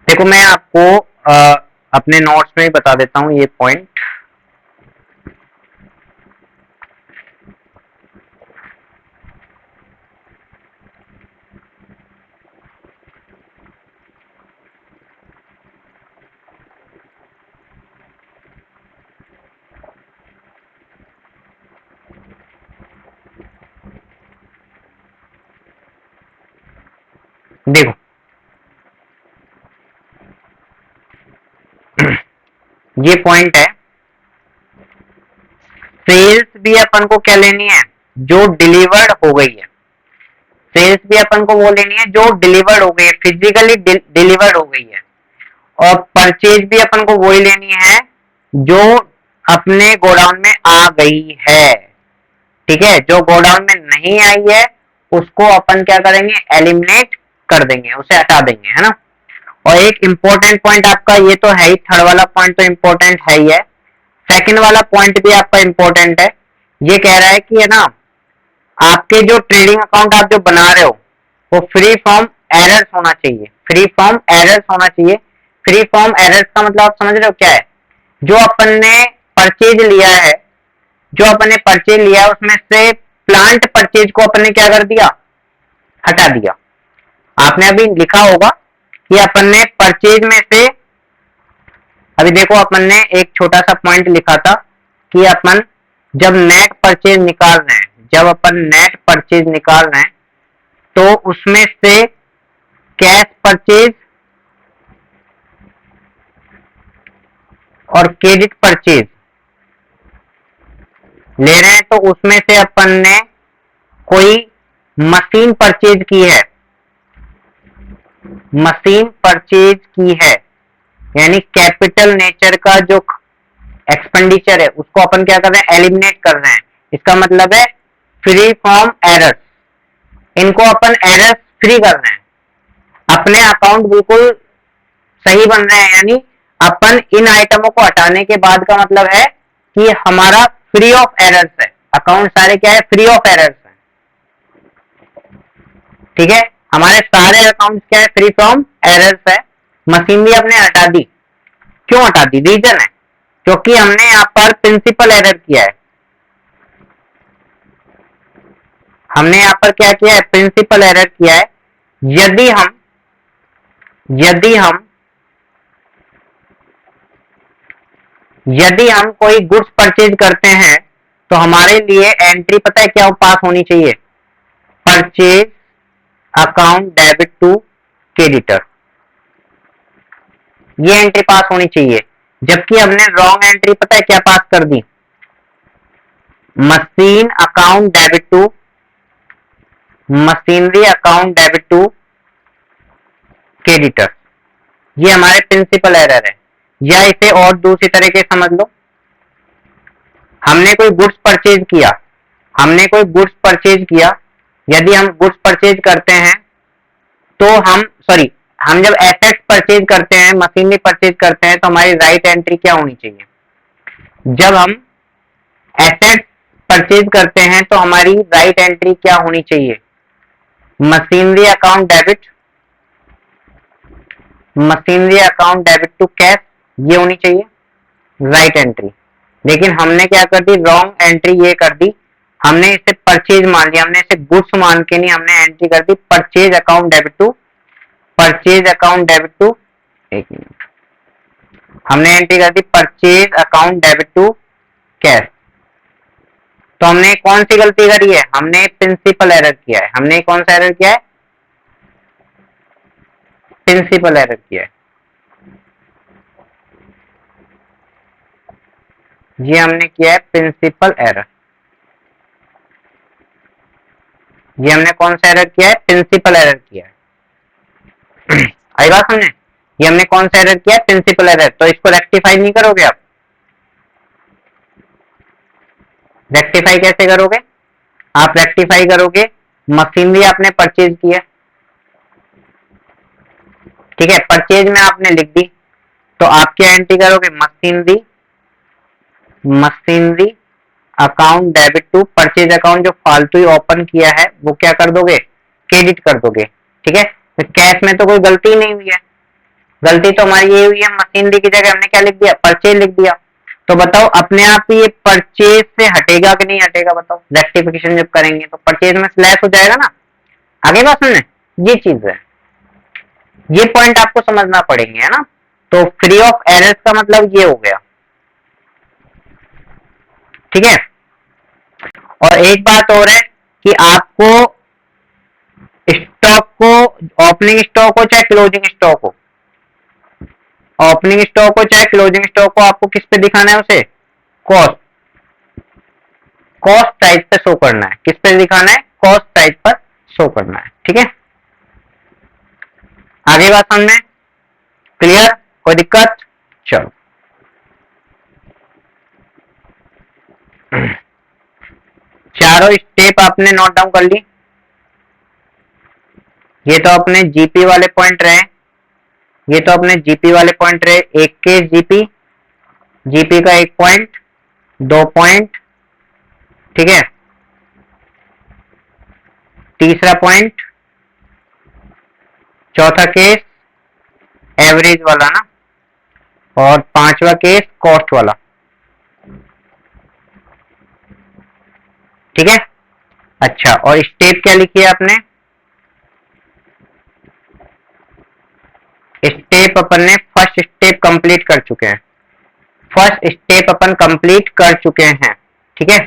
देखो मैं आपको अपने नोट्स में बता देता हूं ये पॉइंट। देखो ये पॉइंट है, सेल्स भी अपन को क्या लेनी है, जो डिलीवर्ड हो गई है, सेल्स भी अपन को वो लेनी है जो डिलीवर्ड हो गई है, फिजिकली डिलीवर्ड हो गई है, और परचेज भी अपन को वही लेनी है जो अपने गोडाउन में आ गई है। ठीक है, जो गोडाउन में नहीं आई है उसको अपन क्या करेंगे, एलिमिनेट कर देंगे, उसे हटा देंगे, है ना। और एक इंपॉर्टेंट पॉइंट आपका ये तो है ही, थर्ड वाला पॉइंट तो इंपॉर्टेंट है ही है, सेकंड वाला पॉइंट भी आपका इंपॉर्टेंट है। ये कह रहा है कि, है ना, आपके जो ट्रेडिंग अकाउंट आप जो बना रहे हो वो फ्री फ्रॉम एरर्स होना चाहिए, फ्री फ्रॉम एरर्स होना चाहिए। फ्री फ्रॉम एरर्स का मतलब आप समझ रहे हो क्या है, जो अपन ने परचेज लिया है, जो अपन ने परचेज लिया है उसमें से प्लांट परचेज को अपन ने क्या कर दिया, हटा दिया। आपने अभी लिखा होगा कि अपन ने परचेज में से, अभी देखो अपन ने एक छोटा सा पॉइंट लिखा था कि अपन जब नेट परचेज निकाल रहे हैं, जब अपन नेट परचेज निकाल रहे हैं तो उसमें से कैश परचेज और क्रेडिट परचेज ले रहे हैं, तो उसमें से अपन ने कोई मशीन परचेज की है, मशीन परचेज की है, यानी कैपिटल नेचर का जो एक्सपेंडिचर है उसको अपन क्या कर रहे हैं, एलिमिनेट कर रहे हैं। इसका मतलब है फ्री फ्रॉम एरर्स, इनको अपन एरर्स फ्री कर रहे हैं, अपने अकाउंट बिल्कुल सही बन रहे हैं, यानी अपन इन आइटमों को हटाने के बाद का मतलब है कि हमारा फ्री ऑफ एरर्स है, अकाउंट सारे क्या है, फ्री ऑफ एरर्स है। ठीक है, हमारे सारे अकाउंट क्या है, फ्री फ्रॉम एरर्स है। मशीन भी अपने हटा दी, क्यों हटा दी, रीजन है क्योंकि हमने यहाँ पर प्रिंसिपल एरर किया है, हमने यहाँ पर क्या किया है, प्रिंसिपल एरर किया है। यदि हम कोई गुड्स परचेज करते हैं तो हमारे लिए एंट्री पता है क्या पास होनी चाहिए, purchase account debit to creditor, ये एंट्री पास होनी चाहिए। जबकि हमने रॉन्ग एंट्री पता है क्या पास कर दी, machine account debit to, machinery account debit to creditor, ये हमारे प्रिंसिपल एरर है। या इसे और दूसरी तरीके से समझ लो, हमने कोई गुड्स परचेज किया, हमने कोई गुड्स परचेज किया, यदि हम गुड्स परचेज करते हैं तो हम जब एसेट्स परचेज करते हैं, मशीनरी परचेज करते हैं, तो हमारी राइट एंट्री क्या होनी चाहिए, जब हम एसेट्स परचेज करते हैं तो हमारी राइट एंट्री क्या होनी चाहिए, machinery account debit, machinery account debit to cash, ये होनी चाहिए राइट एंट्री। लेकिन हमने क्या कर दी, रॉन्ग एंट्री ये कर दी, हमने इसे परचेज मान लिया, हमने इसे गुड्स मान के नहीं, हमने एंट्री कर दी purchase account debit to, purchase account debit to, एक मिनट, हमने एंट्री कर दी purchase account debit to cash. तो हमने कौन सी गलती करी है, हमने प्रिंसिपल एरर किया है। हमने कौन सा एरर किया है, प्रिंसिपल एरर किया है। ये हमने किया है प्रिंसिपल एरर, ये हमने कौन सा एरर किया है, प्रिंसिपल एरर किया है। आई बात समझे, ये हमने कौन सा एरर किया है, प्रिंसिपल एरर। तो इसको रेक्टिफाई नहीं करोगे आप, रेक्टिफाई कैसे करोगे, आप रेक्टिफाई करोगे, मशीनरी आपने परचेज किया, ठीक है, परचेज में आपने लिख दी, तो आप क्या एंट्री करोगे, machinery, machinery account debit to purchase account, जो फालतू ही ओपन किया है वो क्या कर दोगे, क्रेडिट कर दोगे। ठीक है, तो कैश में तो कोई गलती नहीं हुई है, गलती तो हमारी ये हुई है, मशीनरी की जगह हमने क्या लिख दिया, परचेज लिख दिया। तो बताओ अपने आप ही ये परचेज से हटेगा कि नहीं हटेगा, बताओ, रेक्टिफिकेशन जब करेंगे तो परचेज में स्लैश हो जाएगा ना। आगे बात सुनने, ये चीज है, ये पॉइंट आपको समझना पड़ेंगे, है ना। तो फ्री ऑफ एरर्स का मतलब ये हो गया, ठीक है। और एक बात और है कि आपको स्टॉक को, ओपनिंग स्टॉक हो चाहे क्लोजिंग स्टॉक हो, ओपनिंग स्टॉक हो चाहे क्लोजिंग स्टॉक हो, आपको किस पे दिखाना है उसे, कॉस्ट। कॉस्ट टाइप पे शो करना है। किस पे दिखाना है? कॉस्ट टाइप पर शो करना है। ठीक है, आगे बात समझ में क्लियर? कोई दिक्कत? चलो चारों स्टेप आपने नोट डाउन कर ली। ये तो अपने जीपी वाले पॉइंट रहे, ये तो अपने जीपी वाले पॉइंट रहे। एक केस जीपी, जीपी का एक पॉइंट, 2 पॉइंट, ठीक है। तीसरा पॉइंट, चौथा केस एवरेज वाला ना, और पांचवा केस कॉस्ट वाला। ठीक है, अच्छा, और स्टेप क्या लिखी है आपने? स्टेप अपन ने फर्स्ट स्टेप कंप्लीट कर चुके हैं, फर्स्ट स्टेप अपन कंप्लीट कर चुके हैं। ठीक है,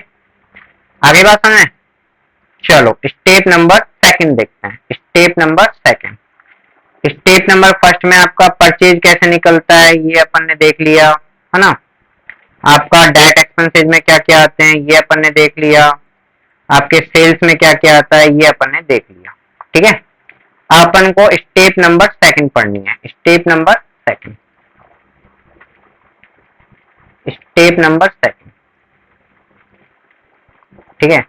आगे बात समझे? चलो स्टेप नंबर सेकंड देखते हैं। Step number second, step number first में आपका परचेज कैसे निकलता है ये अपन ने देख लिया, है ना। आपका डायरेक्ट एक्सपेंसेस में क्या क्या आते हैं ये अपन ने देख लिया, आपके सेल्स में क्या क्या आता है ये अपन ने देख लिया। ठीक है, अपन को स्टेप नंबर सेकंड पढ़नी है। Step number second, step number second, ठीक है।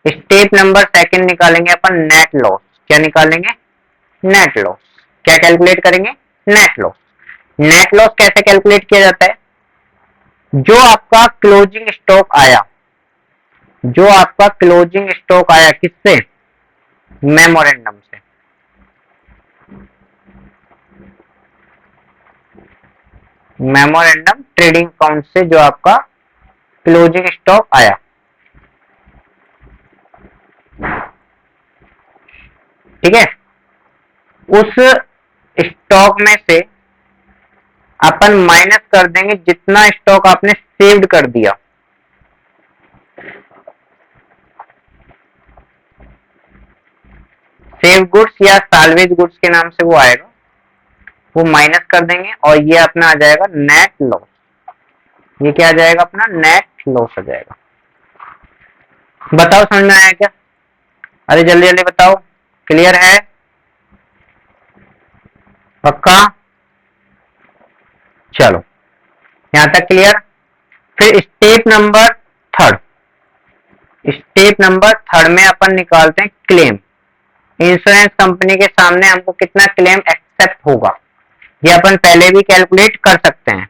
स्टेप नंबर सेकंड निकालेंगे अपन नेट लॉस। क्या निकालेंगे? Net loss. क्या कैलकुलेट करेंगे? Net loss. नेट लॉस कैसे कैलकुलेट किया जाता है? जो आपका क्लोजिंग स्टॉक आया, जो आपका क्लोजिंग स्टॉक आया किससे? मेमोरेंडम से। मेमोरेंडम ट्रेडिंग अकाउंट से जो आपका क्लोजिंग स्टॉक आया, ठीक है, उस स्टॉक में से अपन माइनस कर देंगे जितना स्टॉक आपने सेव्ड कर दिया। सेव गुड्स या साल्वेज गुड्स के नाम से वो आएगा, वो माइनस कर देंगे और ये अपना आ जाएगा नेट लॉस। ये क्या आ जाएगा? अपना नेट लॉस आ जाएगा। बताओ समझ में आया क्या? अरे जल्दी जल्दी बताओ, क्लियर है? पक्का? चलो यहां तक क्लियर। फिर step number third, step number third में अपन निकालते हैं क्लेम। इंश्योरेंस कंपनी के सामने हमको कितना क्लेम एक्सेप्ट होगा ये अपन पहले भी कैलकुलेट कर सकते हैं।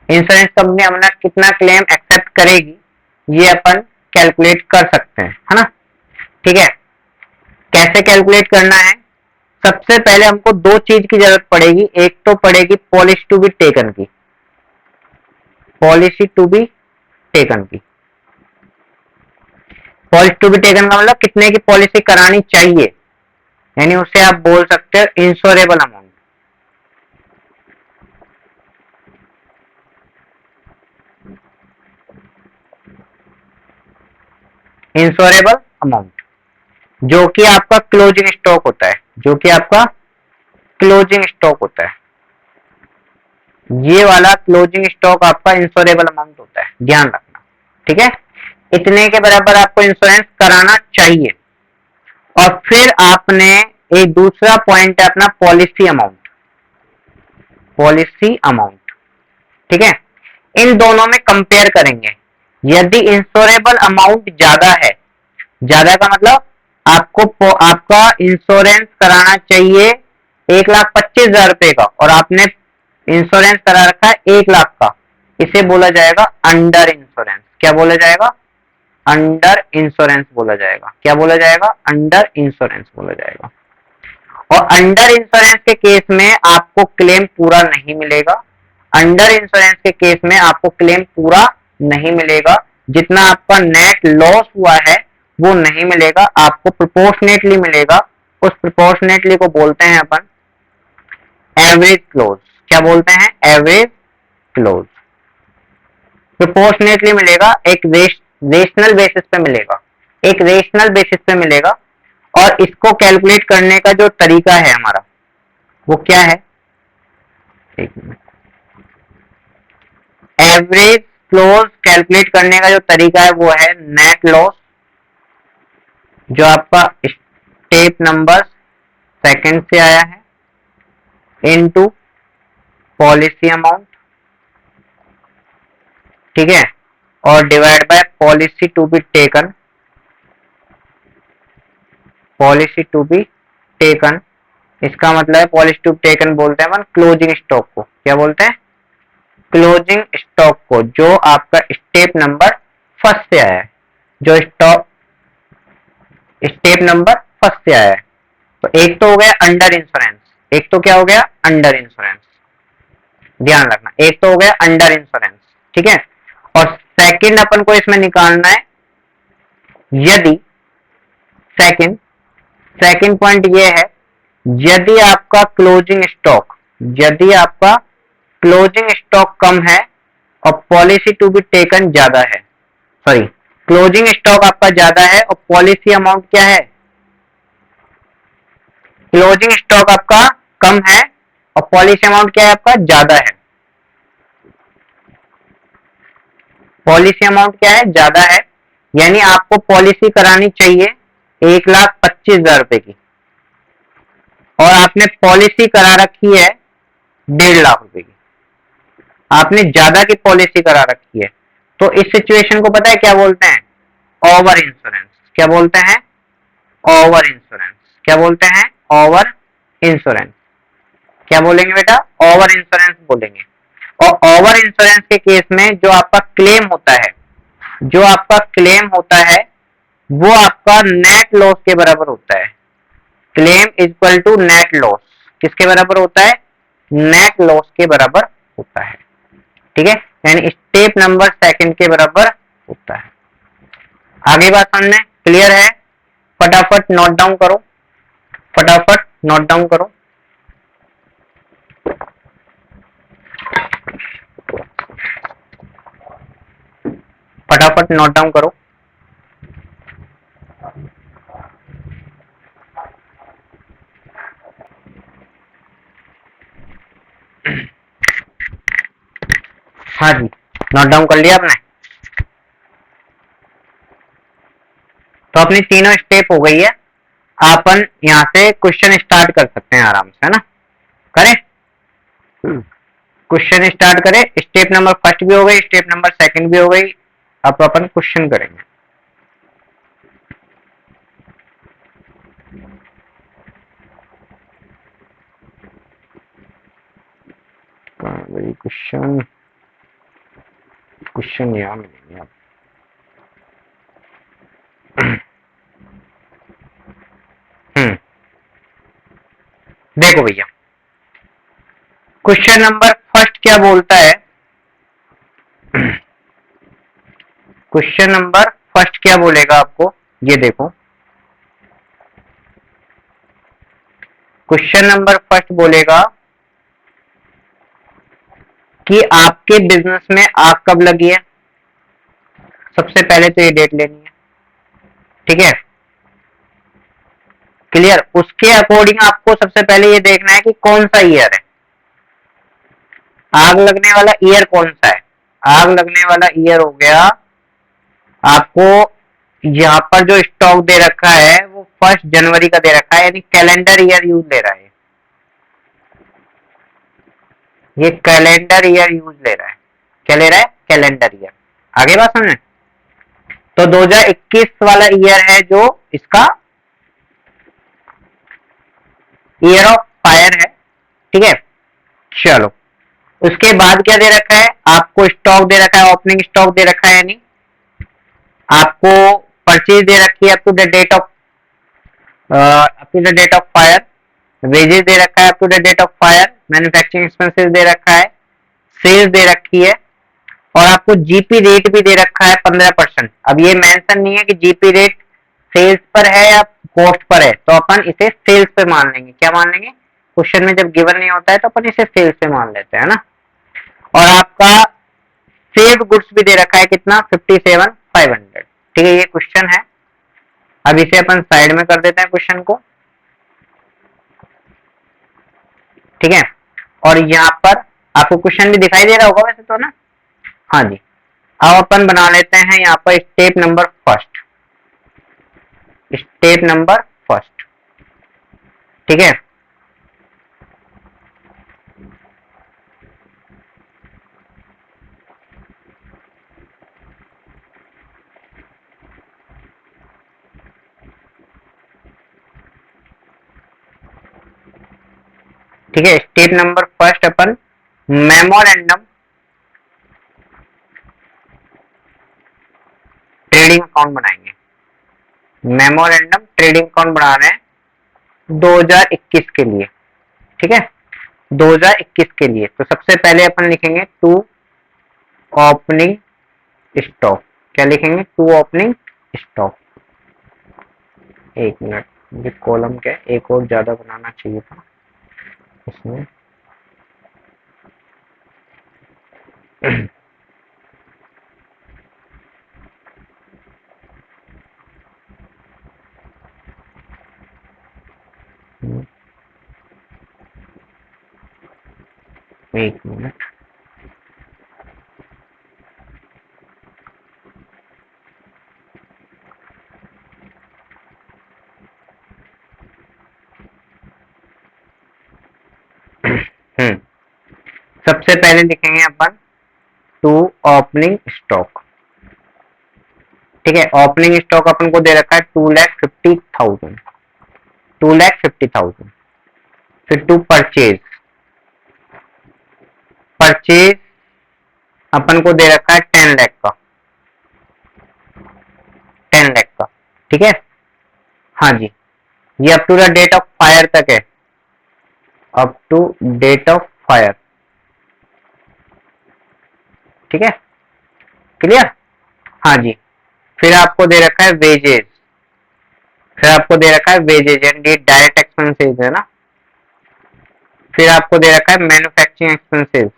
इंश्योरेंस कंपनी अपना कितना क्लेम एक्सेप्ट करेगी ये अपन कैलकुलेट कर सकते हैं, है ना। ठीक है, कैसे कैलकुलेट करना है? सबसे पहले हमको दो चीज की जरूरत पड़ेगी। एक तो पड़ेगी पॉलिसी टू बी टेकन की, पॉलिसी टू बी टेकन की। पॉलिसी टू बी टेकन का मतलब कितने की पॉलिसी करानी चाहिए, यानी उसे आप बोल सकते हो इंश्योरेबल अमाउंट। इंश्योरेबल अमाउंट जो कि आपका क्लोजिंग स्टॉक होता है, जो कि आपका क्लोजिंग स्टॉक होता है। ये वाला क्लोजिंग स्टॉक आपका इंश्योरेबल अमाउंट होता है, ध्यान रखना। ठीक है, इतने के बराबर आपको इंश्योरेंस कराना चाहिए। और फिर आपने एक दूसरा पॉइंट है अपना पॉलिसी अमाउंट, पॉलिसी अमाउंट। ठीक है, इन दोनों में कंपेयर करेंगे। यदि इंश्योरेबल अमाउंट ज्यादा है, ज्यादा का मतलब आपको आपका इंश्योरेंस कराना चाहिए 1,25,000 रुपए का और आपने इंश्योरेंस करा रखा है 1 लाख का, इसे बोला जाएगा अंडर इंश्योरेंस। क्या बोला जाएगा? अंडर इंश्योरेंस बोला जाएगा। क्या बोला जाएगा? अंडर इंश्योरेंस बोला जाएगा। और अंडर इंश्योरेंस के केस में आपको क्लेम पूरा नहीं मिलेगा। अंडर इंश्योरेंस के केस में आपको क्लेम पूरा नहीं मिलेगा, जितना आपका नेट लॉस हुआ है वो नहीं मिलेगा, आपको प्रोपोर्शनेटली मिलेगा। उस प्रोपोर्शनेटली को बोलते हैं अपन एवरेज क्लोज। क्या बोलते हैं? Average close. प्रोपोर्शनेटली मिलेगा, एक रेशनल बेसिस पे मिलेगा, एक रेशनल बेसिस पे मिलेगा। और इसको कैलकुलेट करने का जो तरीका है हमारा वो क्या है? एक मिनट। एवरेज लॉस कैलकुलेट करने का जो तरीका है वो है नेट लॉस, जो आपका स्टेप नंबर सेकंड से आया है, इनटू पॉलिसी अमाउंट, ठीक है, और divide by policy to be taken, policy to be taken. इसका मतलब है पॉलिसी टू बी टेकन बोलते हैं अपन क्लोजिंग स्टॉक को। क्या बोलते हैं? क्लोजिंग स्टॉक को, जो आपका स्टेप नंबर फर्स्ट से आया है, जो स्टॉक स्टेप नंबर फर्स्ट से आया है। तो एक तो हो गया अंडर इंश्योरेंस, एक तो क्या हो गया? अंडर इंश्योरेंस, ध्यान रखना, एक तो हो गया अंडर इंश्योरेंस, ठीक है। और सेकंड अपन को इसमें निकालना है, यदि सेकंड पॉइंट ये है, यदि आपका क्लोजिंग स्टॉक, यदि आपका क्लोजिंग स्टॉक कम है और पॉलिसी टू बी टेकन ज्यादा है, सॉरी, क्लोजिंग स्टॉक आपका ज्यादा है और पॉलिसी अमाउंट क्या है? क्लोजिंग स्टॉक आपका कम है और पॉलिसी अमाउंट क्या है? आपका ज्यादा है। पॉलिसी अमाउंट क्या है? ज्यादा है, यानी आपको पॉलिसी करानी चाहिए 1,25,000 रुपए की, और आपने पॉलिसी करा रखी है 1.5 लाख रुपए की, आपने ज्यादा की पॉलिसी करा रखी है। तो इस सिचुएशन को पता है क्या बोलते हैं? Over insurance. क्या बोलते हैं? Over insurance. क्या बोलते हैं? Over insurance. क्या बोलेंगे बेटा? ओवर इंश्योरेंस बोलेंगे। और ओवर इंश्योरेंस के केस में जो आपका क्लेम होता है, जो आपका क्लेम होता है वो आपका नेट लॉस के बराबर होता है। Claim equal to net loss किसके बराबर होता है? नेट लॉस के बराबर होता है, ठीक है, यानी स्टेप नंबर सेकंड के बराबर होता है। आगे बात समझने क्लियर है? फटाफट नोट डाउन करो, फटाफट नोट डाउन करो। फटाफट नोट डाउन करो। हाँ जी, नोट डाउन कर लिया आपने? तो अपनी तीनों स्टेप हो गई है, अपन यहाँ से क्वेश्चन स्टार्ट कर सकते हैं आराम से, है ना? करें क्वेश्चन स्टार्ट करें। स्टेप नंबर फर्स्ट भी हो गई, स्टेप नंबर सेकंड भी हो गई, अब अपन क्वेश्चन करेंगे। क्वेश्चन क्वेश्चन यहाँ मिलेंगे आप। देखो भैया, क्वेश्चन नंबर फर्स्ट क्या बोलता है? क्वेश्चन नंबर फर्स्ट क्या बोलेगा आपको, ये देखो। क्वेश्चन नंबर फर्स्ट बोलेगा कि आपके बिजनेस में आग कब लगी है। सबसे पहले तो ये डेट लेनी है, ठीक है, क्लियर। उसके अकॉर्डिंग आपको सबसे पहले ये देखना है कि कौन सा ईयर है, आग लगने वाला ईयर कौन सा है। आग लगने वाला ईयर हो गया आपको, यहाँ पर जो स्टॉक दे रखा है वो 1 जनवरी का दे रखा है, यानी कैलेंडर ईयर यूज ले रहा है, ये कैलेंडर ईयर यूज ले रहा है। क्या ले रहा है? Calendar year. आगे बात समझे? तो 2021 वाला ईयर है जो इसका ईयर ऑफ फायर है, ठीक है। चलो, उसके बाद क्या दे रखा है आपको? स्टॉक दे रखा है, ओपनिंग स्टॉक दे रखा है, यानी आपको परचेज दे रखी है up to the date of fire, wages दे रखा है up to the date of fire, manufacturing expenses दे रखा है, सेल्स दे रखी है, और आपको जीपी रेट भी दे रखा है 15%। अब ये मेंशन नहीं है कि जीपी रेट सेल्स पर है या कॉस्ट पर है, तो अपन इसे सेल्स पे मान लेंगे। क्या मान लेंगे? क्वेश्चन में जब गिवन नहीं होता है तो अपन इसे सेल्स पे मान लेते हैं ना। और आपका सेव्ड गुड्स भी दे रखा है कितना? 57,500, ठीक है, ये क्वेश्चन है। अब इसे अपन साइड में कर देते हैं क्वेश्चन को, ठीक है। और यहाँ पर आपको क्वेश्चन भी दिखाई दे रहा होगा वैसे तो ना? हाँ जी, अब अपन बना लेते हैं यहाँ पर step number first, step number first. ठीक है, ठीक है, स्टेप नंबर फर्स्ट अपन मेमोरेंडम ट्रेडिंग अकाउंट बनाएंगे। मेमोरेंडम ट्रेडिंग अकाउंट बना रहे हैं 2021 के लिए। ठीक है, 2021 के लिए। तो सबसे पहले अपन लिखेंगे टू ओपनिंग स्टॉक। क्या लिखेंगे? To opening stock. एक मिनट, मुझे कॉलम क्या एक और ज्यादा बनाना चाहिए था इसमें। एक मिनट, सबसे पहले लिखेंगे अपन टू ओपनिंग स्टॉक। ठीक है, ओपनिंग स्टॉक अपन को दे रखा है 2,50,000, 2,50,000। फिर टू परचेज, परचेज अपन को दे रखा है 10 लाख का, 10 लाख का। ठीक है, हाँ जी, ये up to the date of fire तक है, up to date of fire. ठीक है, क्लियर? हाँ जी। फिर आपको दे रखा है वेजेस, फिर आपको दे रखा है वेजेज एंड ये डायरेक्ट एक्सपेंसेस है ना। फिर आपको दे रखा है मैन्युफैक्चरिंग एक्सपेंसेस,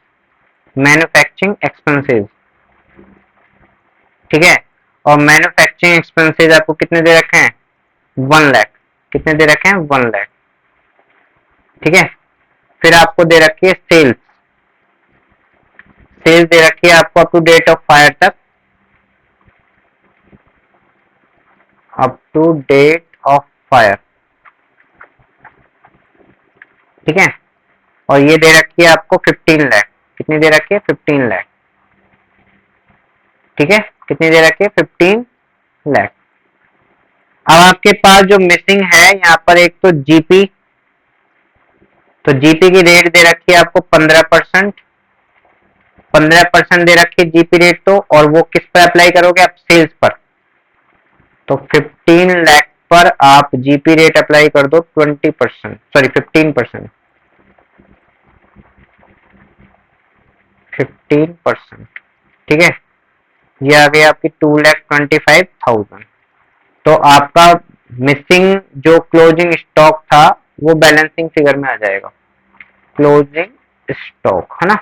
मैन्युफैक्चरिंग एक्सपेंसेस। ठीक है, और मैन्युफैक्चरिंग एक्सपेंसेस आपको कितने दे रखे हैं? 1 लाख। कितने दे रखे हैं? 1 लाख। ठीक है, फिर आपको दे रखी है सेल्स, सेल्स दे रखी है आपको up to date of fire तक, up to date of fire. ठीक है, और ये दे रखी है आपको 15 लाख। कितनी दे रखी है? 15 लाख। ठीक है, कितनी दे रखी है? 15 लाख। अब आपके पास जो मिसिंग है यहाँ पर एक तो जीपी, तो जीपी की रेट दे रखी है आपको 15%, 15% दे रखी है जीपी रेट। तो और वो किस पर अप्लाई करोगे आप? सेल्स पर। तो 15 लाख पर आप जीपी रेट अप्लाई कर दो 20%, सॉरी 15%, 15%। ठीक है, ये आ गई आपकी 2,25,000। तो आपका मिसिंग जो क्लोजिंग स्टॉक था वो बैलेंसिंग फिगर में आ जाएगा, क्लोजिंग स्टॉक है ना,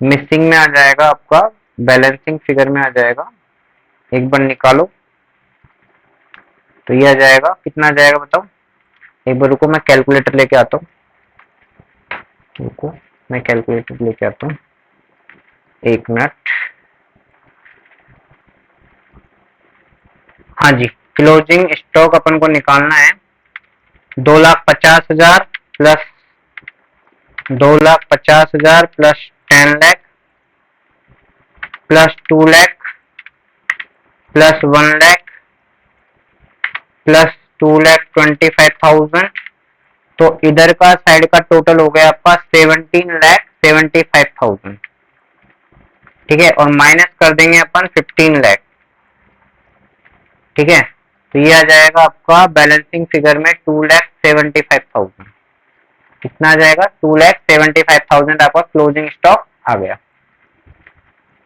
मिसिंग में आ जाएगा आपका, बैलेंसिंग फिगर में आ जाएगा। एक बार निकालो तो ये आ जाएगा, कितना आ जाएगा बताओ? एक बार रुको, मैं कैलकुलेटर लेके आता हूँ, रुको मैं कैलकुलेटर लेके आता हूँ, एक मिनट। हाँ जी, क्लोजिंग स्टॉक अपन को निकालना है 2,50,000 plus 2,50,000 plus 10 lakh plus 2 lakh plus 1 lakh plus 2,25,000। तो इधर का साइड का टोटल हो गया आपका 17,75,000। ठीक है, और माइनस कर देंगे अपन 15 लाख। ठीक है, तो ये आ जाएगा आपका बैलेंसिंग फिगर में 2,75,000। कितना आ जाएगा? 2,75,000 आपका क्लोजिंग स्टॉक आ गया।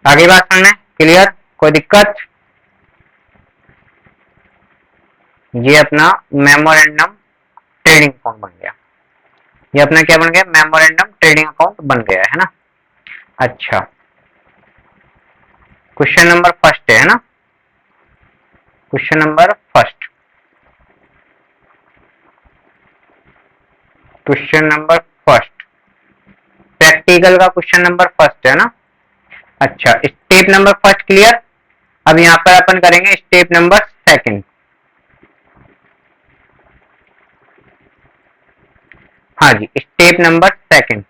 आगे बात समझ में क्लियर? कोई दिक्कत? ये अपना मेमोरेंडम ट्रेडिंग अकाउंट बन गया, ये अपना क्या बन गया? मेमोरेंडम ट्रेडिंग अकाउंट बन गया है ना। अच्छा, क्वेश्चन नंबर फर्स्ट है ना, question number first, question number first, practical का क्वेश्चन नंबर फर्स्ट है ना। अच्छा, स्टेप नंबर फर्स्ट क्लियर। अब यहाँ पर अपन करेंगे स्टेप नंबर सेकंड। हाँ जी, step number second.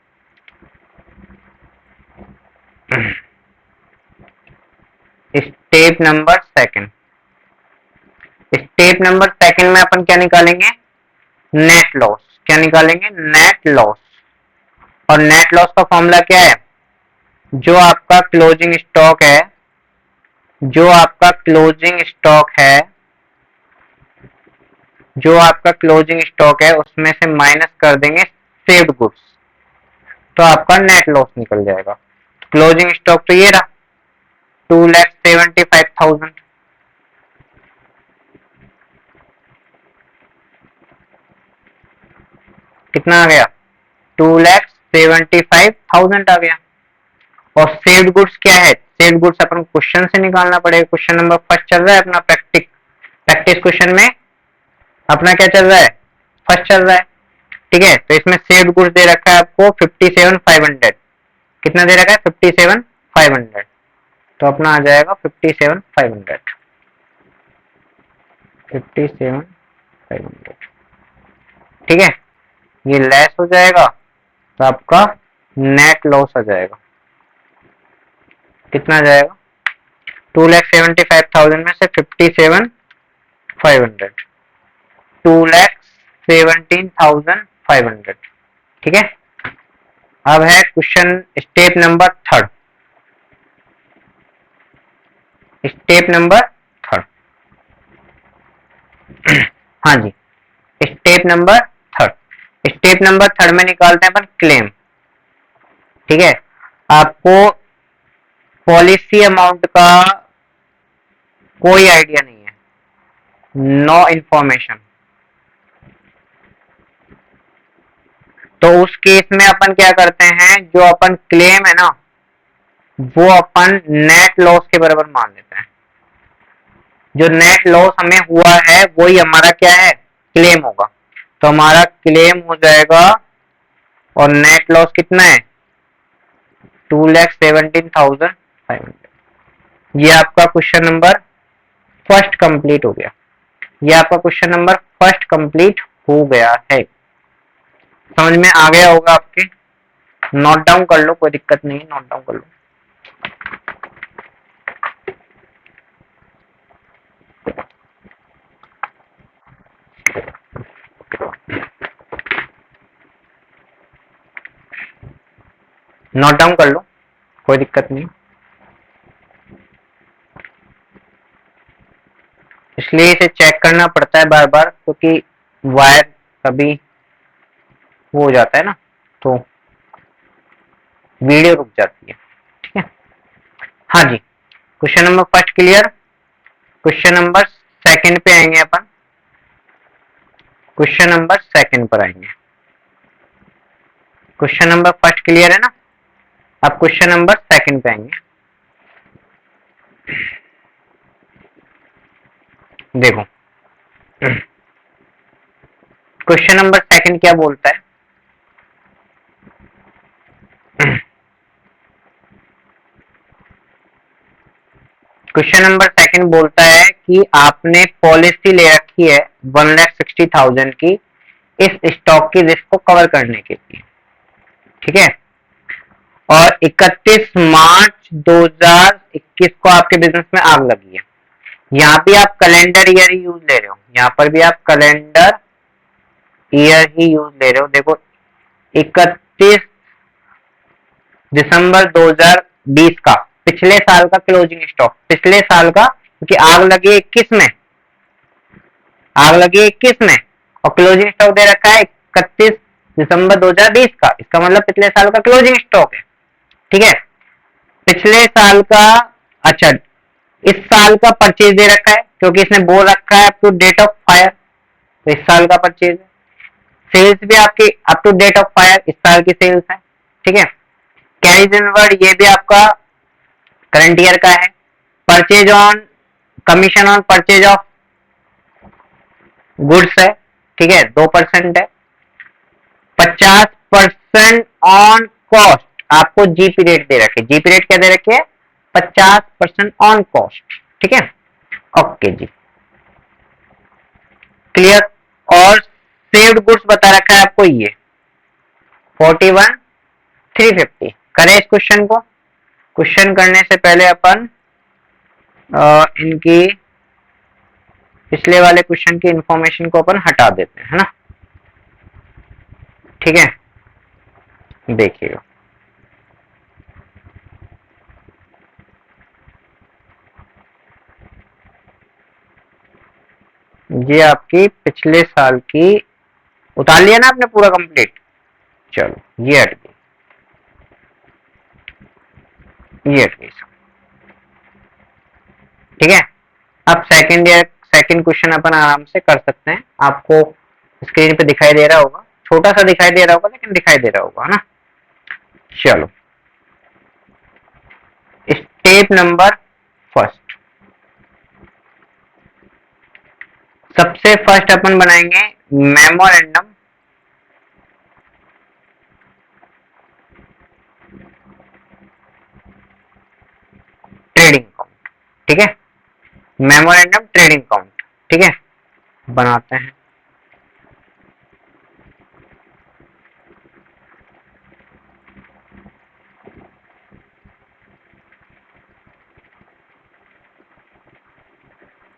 Step number second. Step number second में अपन क्या निकालेंगे? Net loss. क्या निकालेंगे? Net loss. और नेट लॉस का फॉर्मूला क्या है? जो आपका क्लोजिंग स्टॉक है, जो आपका क्लोजिंग स्टॉक है, जो आपका क्लोजिंग स्टॉक है उसमें से माइनस कर देंगे सेव्ड गुड्स, तो आपका नेट लॉस निकल जाएगा। क्लोजिंग स्टॉक तो ये रहा 2,75,000। कितना आ गया? 2,75,000 आ गया। और सेव्ड गुड्स क्या है? सेव्ड गुड्स अपन क्वेश्चन से निकालना पड़ेगा। क्वेश्चन नंबर फर्स्ट चल रहा है अपना प्रैक्टिस क्वेश्चन में अपना क्या चल रहा है? फर्स्ट चल रहा है। ठीक है, तो इसमें सेव्ड गुड्स दे रखा है आपको 57,500। कितना दे रखा है? 57,500। तो अपना आ जाएगा 57,500। 57,500। ठीक है, ये लेस हो जाएगा तो आपका नेट लॉस आ जाएगा। कितना आ जाएगा? 2,75,000 में से 57,500, 2,17,500। ठीक है, अब है question step number third. Step number third. हाँ जी, step number third. Step number third में निकालते हैं अपन क्लेम। ठीक है, आपको पॉलिसी अमाउंट का कोई आइडिया नहीं है, नो इंफॉर्मेशन, तो उस केस में अपन क्या करते हैं? जो अपन क्लेम है ना वो अपन नेट लॉस के बराबर मान लेते हैं। जो नेट लॉस हमें हुआ है वही हमारा क्या है? क्लेम होगा। तो हमारा क्लेम हो जाएगा, और नेट लॉस कितना है? 2,17,500। ये आपका क्वेश्चन नंबर फर्स्ट कंप्लीट हो गया। ये आपका क्वेश्चन नंबर फर्स्ट कंप्लीट हो गया है। समझ में आ गया होगा आपके? नोट डाउन कर लो, कोई दिक्कत नहीं है, नोट डाउन कर लो। नोट डाउन कर लो, कोई दिक्कत नहीं। इसलिए इसे चेक करना पड़ता है बार बार, क्योंकि वायर कभी वो हो जाता है ना, तो वीडियो रुक जाती है। ठीक है, हाँ जी, question number first clear. Question number second पे आएंगे अपन। क्वेश्चन नंबर सेकंड पर आएंगे। क्वेश्चन नंबर फर्स्ट क्लियर है ना? अब क्वेश्चन नंबर सेकंड पे आएंगे। देखो, क्वेश्चन नंबर सेकंड क्या बोलता है? क्वेश्चन नंबर सेकंड बोलता है कि आपने पॉलिसी ले रखी है 1,60,000 की इस स्टॉक की रिस्क को कवर करने के लिए। ठीक है, और 31 मार्च 2021 को आपके बिजनेस में आग लगी है। यहाँ भी आप कैलेंडर ईयर ही यूज ले रहे हो, यहाँ पर भी आप कैलेंडर ईयर ही यूज ले रहे हो। देखो, 31 दिसंबर 2020 का पिछले साल का क्लोजिंग स्टॉक, पिछले साल का, क्योंकि आग लगी 21 में, आग लगी 21 में, और क्लोजिंग स्टॉक दे रखा है 31 दिसंबर 2020 का। इसका मतलब पिछले साल का क्लोजिंग स्टॉक है। ठीक है, पिछले साल का, अच्छा इस साल का परचेज दे रखा है, क्योंकि इसने बोल रखा है up to date of fire, तो इस साल का परचेज है। सेल्स भी आपकी up to date of fire इस साल की सेल्स है। ठीक है, कैरीज इनवर्ड ये भी आपका करंट ईयर का है। Purchase on commission on purchase of goods है। ठीक है, 2% है। 50% ऑन कॉस्ट आपको जीपी रेट दे रखे। जीपी रेट क्या दे रखे है? 50% ऑन कॉस्ट। ठीक है, ओके जी, क्लियर। और सेव्ड गुड्स बता रखा है आपको ये 41,350। करें इस क्वेश्चन को। क्वेश्चन करने से पहले अपन इनकी पिछले वाले क्वेश्चन की इंफॉर्मेशन को अपन हटा देते हैं, है ना। ठीक है, देखिएगा, ये आपकी पिछले साल की उतार लिया ना आपने पूरा कंप्लीट। चलो ये हट गई, ये हट गई। ठीक है, अब सेकंड क्वेश्चन अपन आराम से कर सकते हैं। आपको स्क्रीन पे दिखाई दे रहा होगा, छोटा सा दिखाई दे रहा होगा लेकिन दिखाई दे रहा होगा, है ना। चलो, स्टेप नंबर फर्स्ट, सबसे फर्स्ट अपन बनाएंगे मेमोरेंडम ट्रेडिंग अकाउंट। ठीक है, मेमोरेंडम ट्रेडिंग अकाउंट। ठीक है, बनाते हैं।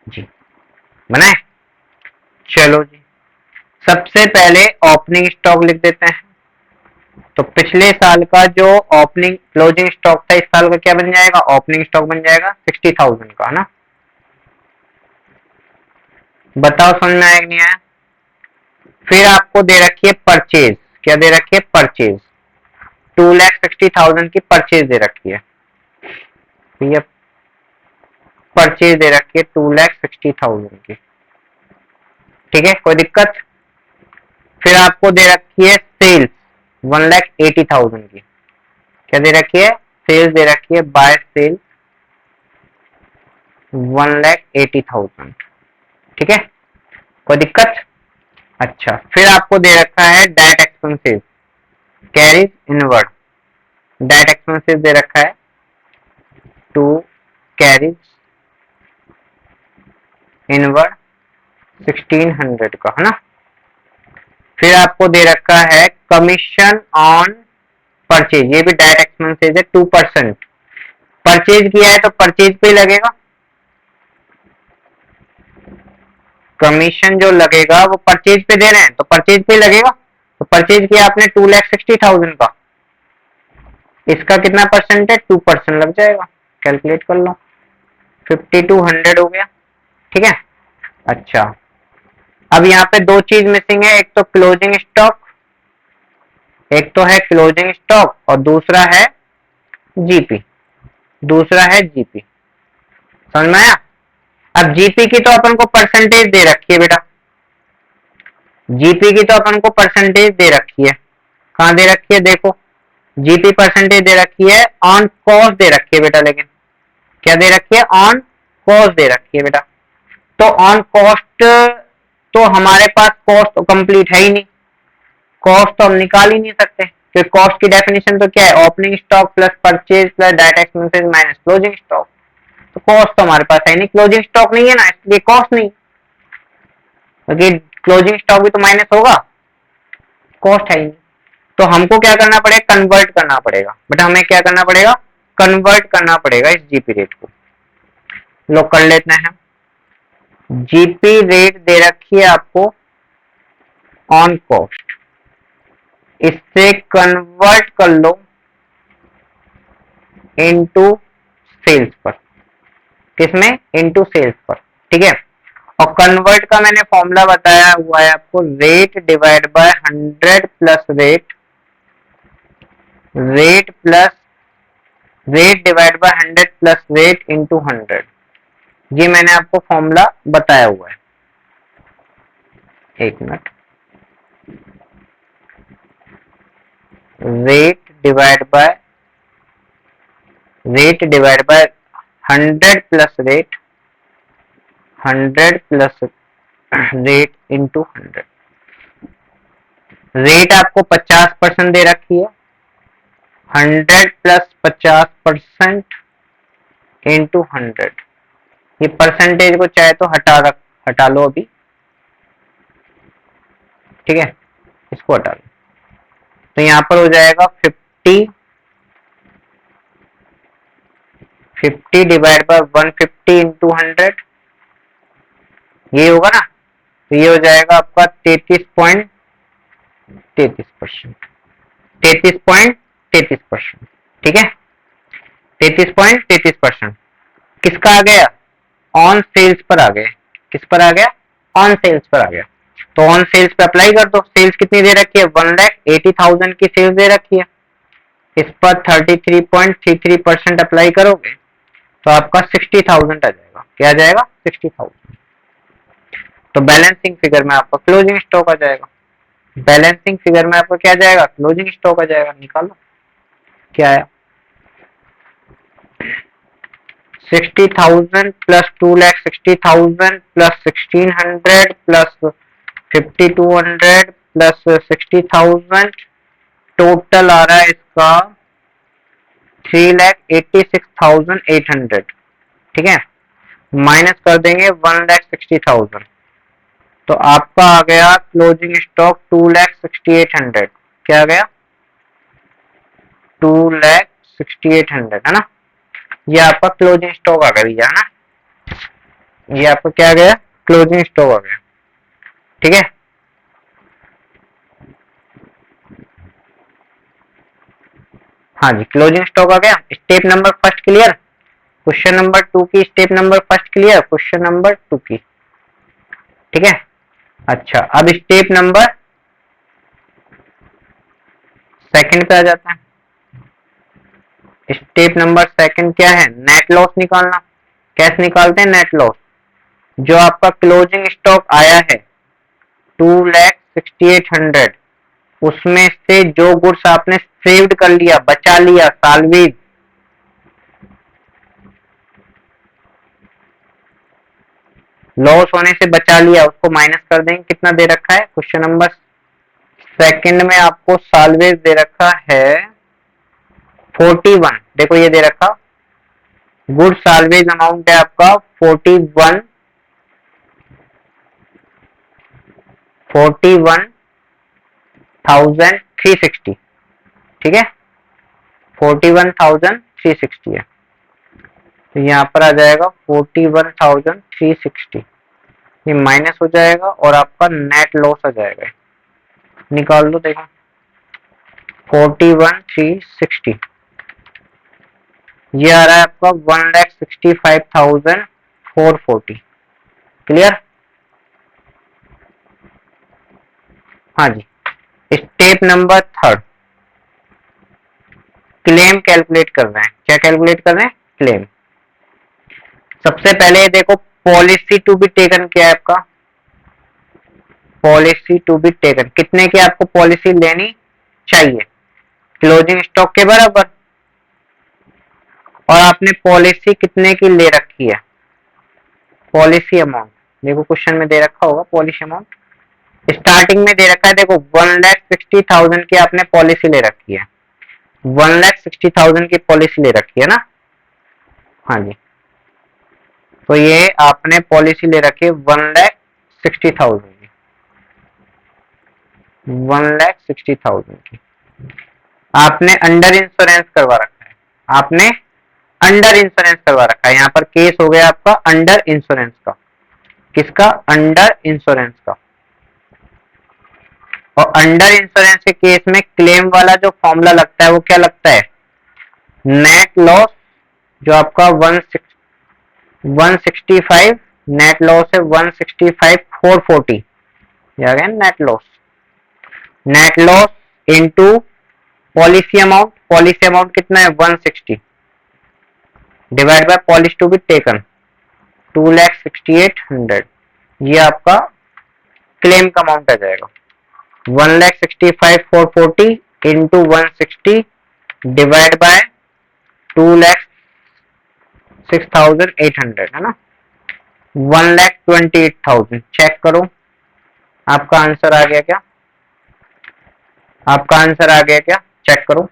जी बनाए। चलो जी, सबसे पहले ओपनिंग स्टॉक लिख देते हैं। तो पिछले साल का जो ओपनिंग क्लोजिंग स्टॉक था, इस साल का क्या बन जाएगा, ओपनिंग स्टॉक बन जाएगा 60,000 का, है ना। बताओ समझ में आया कि नहीं आया। फिर आपको दे रखी है परचेज, क्या दे रखी है, परचेज 2,60,000 की परचेज दे रखी है। ये परचेज दे रखी है 2,60,000 की। ठीक है, कोई दिक्कत। फिर आपको दे रखी है सेल्स 1,80,000 की। क्या दे रखी है, सेल्स दे रखी है, बाय सेल 1,80,000। ठीक है, कोई दिक्कत। अच्छा, फिर आपको दे रखा है direct expenses carriage inward. Direct expenses दे रखा है टू कैरीज इनवर्ड 1,600 का, है ना। फिर आपको दे रखा है कमीशन ऑन परचेज, ये भी डायरेक्ट एक्सपेंसेस है 2%। परचेज किया है तो परचेज पे ही लगेगा, कमीशन जो लगेगा वो परचेज पे दे रहे हैं तो परचेज पे ही लगेगा। तो परचेज किया आपने 2,60,000 का, इसका कितना परसेंट है, 2% लग जाएगा। कैलकुलेट कर लो, 5,200 हो गया। ठीक है, अच्छा, अब यहाँ पे दो चीज मिसिंग है, एक तो क्लोजिंग स्टॉक, एक तो है क्लोजिंग स्टॉक और दूसरा है जीपी, दूसरा है जीपी। समझ में आया। अब जीपी की तो अपन को परसेंटेज दे रखी है बेटा, जीपी की तो अपन को परसेंटेज दे रखी है। कहाँ दे रखी है, देखो जीपी परसेंटेज दे रखी है, ऑन कॉस्ट दे रखी है बेटा, लेकिन क्या दे रखी है, ऑन कॉस्ट दे रखी है बेटा। तो ऑन कॉस्ट तो हमारे पास कॉस्ट तो कंप्लीट है ही नहीं, कॉस्ट तो हम निकाल ही नहीं सकते। तो कॉस्ट की डेफिनेशन तो क्या है, opening stock plus purchase plus direct expenses minus closing stock. तो कॉस्ट तो हमारे पास है नहीं, क्लोजिंग स्टॉक नहीं है ना, इसलिए कॉस्ट नहीं, क्योंकि क्लोजिंग स्टॉक भी तो माइनस होगा, कॉस्ट है ही नहीं। तो हमको क्या करना पड़ेगा, कन्वर्ट करना पड़ेगा बेटा, हमें क्या करना पड़ेगा, कन्वर्ट करना पड़ेगा इस जीपी रेट को। लोग कर लेते हैं, जीपी रेट दे रखी है आपको ऑन कॉस्ट, इससे कन्वर्ट कर लो इनटू सेल्स पर, किसमें, इनटू सेल्स पर। ठीक है, और कन्वर्ट का मैंने फॉर्मूला बताया हुआ है आपको, rate divide by 100 plus rate, rate plus rate divide by 100 plus rate into 100। ये मैंने आपको फॉर्मूला बताया हुआ है, एक minute. Rate divide by 100 plus rate, 100 plus rate into 100। Rate आपको 50% दे रखी है, 100 प्लस 50% इंटू 100। ये परसेंटेज को चाहे तो हटा लो अभी, ठीक है, इसको हटा लो। तो यहाँ पर हो जाएगा 50 डिवाइड बाय 150 इंटू 100, ये होगा ना। तो ये हो जाएगा आपका 33.33%, 33.33%, ठीक है, 33.33%। किसका आ गया? ऑन सेल्स पर आ गया। किस पर आ गया? ऑन सेल्स पर आ गया। तो ऑन सेल्स पे अप्लाई कर दो। सेल्स कितनी दे रखी है? 1,80,000 की सेल्स दे रखी है। इस पर 33.33% अप्लाई करोगे तो आपका 60,000 आ जाएगा। क्या आ जाएगा? 60,000। तो बैलेंसिंग फिगर में आपका क्लोजिंग स्टॉक आ जाएगा। बैलेंसिंग फिगर में आपका क्या आ जाएगा? क्लोजिंग स्टॉक आ जाएगा। निकालो क्या आया। 60,000 plus 2,60,000 plus 1,600 plus 5,200 plus 60,000, total आ रहा है इसका 3,86,800, ठीक है। माइनस कर देंगे 1,60,000, तो आपका आ गया क्लोजिंग स्टॉक 2,68,000। क्या आ गया? 2,68,000 है ना। ये आपका क्लोजिंग स्टॉक आ गया भैया, है ना। ये आपका क्या आ गया? क्लोजिंग स्टॉक आ गया, ठीक है। हाँ जी, क्लोजिंग स्टॉक आ गया। Step number first clear. Question number 2 की step number first clear. Question number 2 की, ठीक है। अच्छा, अब स्टेप नंबर सेकंड पे आ जाता है। स्टेप नंबर सेकंड क्या है? नेट लॉस निकालना। कैसे निकालते हैं नेट लॉस? जो आपका क्लोजिंग स्टॉक आया है 2,68,000, उसमें से जो गुड्स आपने सेव्ड कर लिया, बचा लिया, साल्वेज, लॉस होने से बचा लिया, उसको माइनस कर देंगे। कितना दे रखा है क्वेश्चन नंबर सेकंड में? आपको साल्वेज दे रखा है 41। देखो ये दे रखा, गुड साल्वेज अमाउंट है आपका 41,360, ठीक है, 41,360 है। तो यहाँ पर आ जाएगा 41,360, ये माइनस हो जाएगा और आपका नेट लॉस आ जाएगा। निकाल लो, देखो 41,360, ये आ रहा है आपका 1,65,440। क्लियर? हाँ जी। Step number third, claim calculate कर रहे हैं। क्या कैलकुलेट कर रहे हैं? क्लेम। सबसे पहले देखो पॉलिसी टू बी टेकन क्या है आपका? पॉलिसी टू बी टेकन, कितने की आपको पॉलिसी लेनी चाहिए? क्लोजिंग स्टॉक के बराबर। और आपने पॉलिसी कितने की ले रखी है? पॉलिसी अमाउंट देखो क्वेश्चन में दे रखा होगा। पॉलिसी अमाउंट स्टार्टिंग में दे रखा है, देखो 1,60,000 की आपने पॉलिसी ले रखी है। 1,60,000 की पॉलिसी ले रखी है ना। हाँ जी, तो ये आपने पॉलिसी ले रखी है 1,60,000 की। 1,60,000 की आपने अंडर इंश्योरेंस करवा रखा है। आपने अंडर इंश्योरेंस करवा रखा है। यहाँ पर केस हो गया आपका अंडर इंश्योरेंस का। किसका? अंडर इंश्योरेंस का। और अंडर इंश्योरेंस के केस में क्लेम वाला जो फॉर्मूला लगता है वो क्या लगता है? नेट लॉस, जो आपका 165, नेट लॉस है 165,440, ये आ गया net loss. Net loss into policy amount. Policy amount कितना है? 160 divide by policy to be taken 2,68,000, ये आपका क्लेम का अमाउंट आ जाएगा। 1,65,440 इंटू 160 डिवाइड बाय 2,06,800 है ना। 1,28,000। चेक करो आपका आंसर आ गया क्या? आपका आंसर आ गया क्या? चेक करो।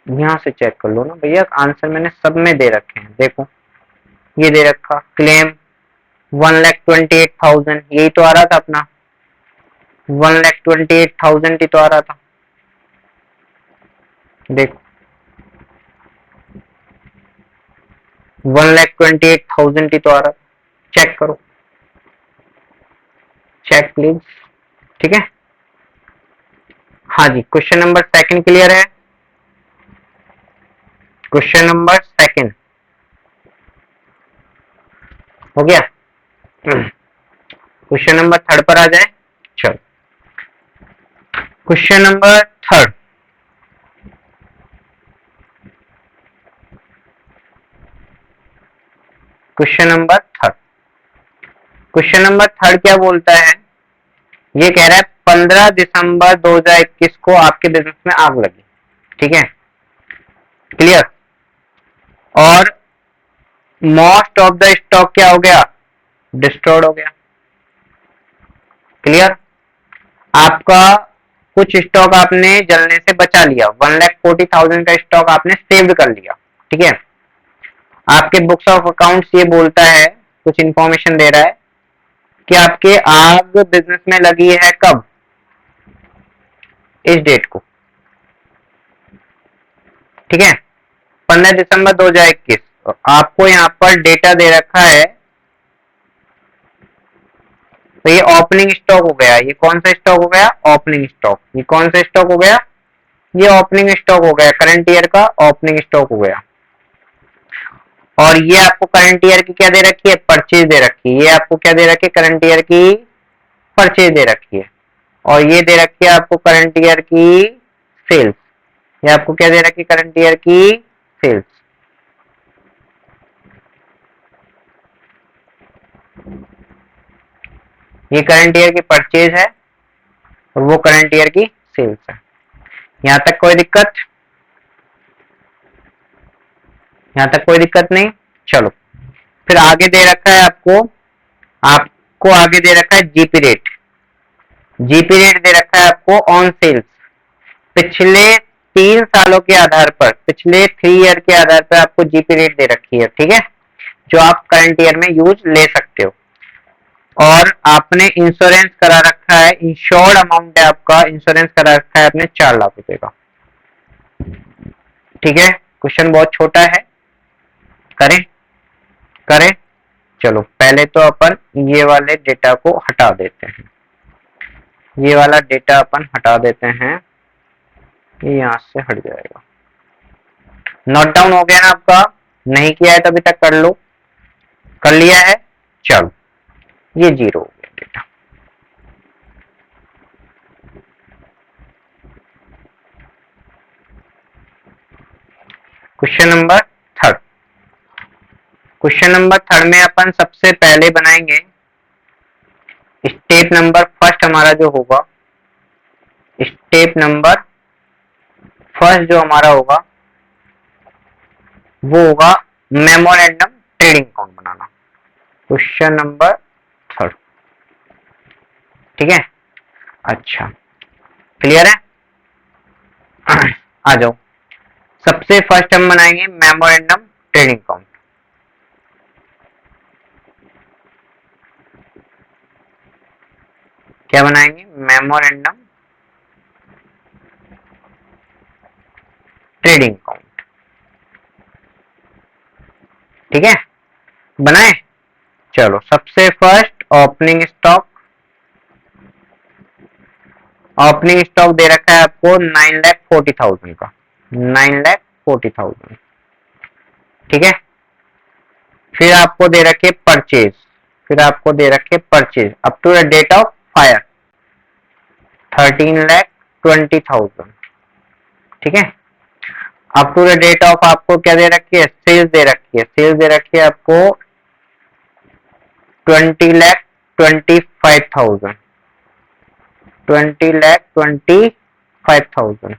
यहाँ से चेक कर लो ना भैया, आंसर मैंने सब में दे रखे हैं। देखो ये दे रखा क्लेम 1,28,000, यही तो आ रहा था अपना, 1,28,000 ही तो आ रहा था। देखो 1,28,000 ही तो आ रहा था, चेक करो, चेक प्लीज। ठीक है, हाँ जी, क्वेश्चन नंबर सेकंड क्लियर है? क्वेश्चन नंबर सेकंड हो गया। क्वेश्चन नंबर थर्ड पर आ जाए। चलो question number third, question number third, question number third क्या बोलता है? ये कह रहा है 15 दिसंबर 2021 को आपके बिजनेस में आग लगी। ठीक है, क्लियर। और मोस्ट ऑफ द स्टॉक क्या हो गया? डिस्ट्रॉयड हो गया। क्लियर। आपका कुछ स्टॉक आपने जलने से बचा लिया, 1,40,000 का स्टॉक आपने सेव कर लिया। ठीक है, आपके बुक्स ऑफ अकाउंट्स ये बोलता है, कुछ इंफॉर्मेशन दे रहा है कि आपके आग बिजनेस में लगी है कब? इस डेट को। ठीक है, 15 दिसंबर 2021। आपको यहाँ पर डेटा दे रखा है, तो ये ओपनिंग स्टॉक हो गया। ये कौन सा स्टॉक हो गया? Opening stock. ये कौन सा स्टॉक हो गया? ये ओपनिंग स्टॉक हो गया, करंट ईयर का ओपनिंग स्टॉक हो गया। और ये आपको करंट ईयर की क्या दे रखी है? परचेज दे रखी है। ये आपको क्या दे रखी है? करंट ईयर की परचेज दे रखी है। और ये दे रखी है आपको करंट ईयर की सेल्स। ये आपको क्या दे रखी है? करंट ईयर की सेल्स। ये करंट ईयर की परचेज है और वो करंट ईयर की सेल्स है। यहां तक कोई दिक्कत? यहां तक कोई दिक्कत नहीं। चलो फिर आगे दे रखा है आपको आगे दे रखा है जीपी रेट। जीपी रेट दे रखा है आपको ऑन सेल्स, पिछले 3 सालों के आधार पर, पिछले 3 ईयर के आधार पर आपको जीपी रेट दे रखी है। ठीक है, जो आप करंट ईयर में यूज ले सकते हो। और आपने इंश्योरेंस करा रखा है, इंश्योर्ड अमाउंट है आपका, इंश्योरेंस करा रखा है आपने 4 लाख रुपए का। ठीक है, क्वेश्चन बहुत छोटा है, करें करें। चलो पहले तो अपन ये वाले डेटा को हटा देते हैं, ये वाला डेटा अपन हटा देते हैं, ये यहां से हट जाएगा। नोट डाउन हो गया ना आपका? नहीं किया है तो अभी तक कर लो। कर लिया है? चलो ये 0 हो गया data. Question number third, question number third में अपन सबसे पहले बनाएंगे स्टेप नंबर फर्स्ट। हमारा जो होगा स्टेप नंबर फर्स्ट जो हमारा होगा वो होगा मेमोरेंडम ट्रेडिंग अकाउंट बनाना। Question number third. ठीक है, अच्छा क्लियर है? आ जाओ, सबसे फर्स्ट हम बनाएंगे मेमोरेंडम ट्रेडिंग अकाउंट। क्या बनाएंगे? Memorandum trading account. ठीक है, बनाए। चलो सबसे first opening stock, opening stock दे रखा है आपको 9,40,000 का, 9,40,000। ठीक है, फिर आपको दे रखे परचेज, फिर आपको दे रखे purchase up to the date of fire 13,20,000। ठीक है, up to the date of आपको क्या दे रखी है? सेल्स दे रखी है। सेल्स दे रखी है आपको 20,25,000, 20,25,000।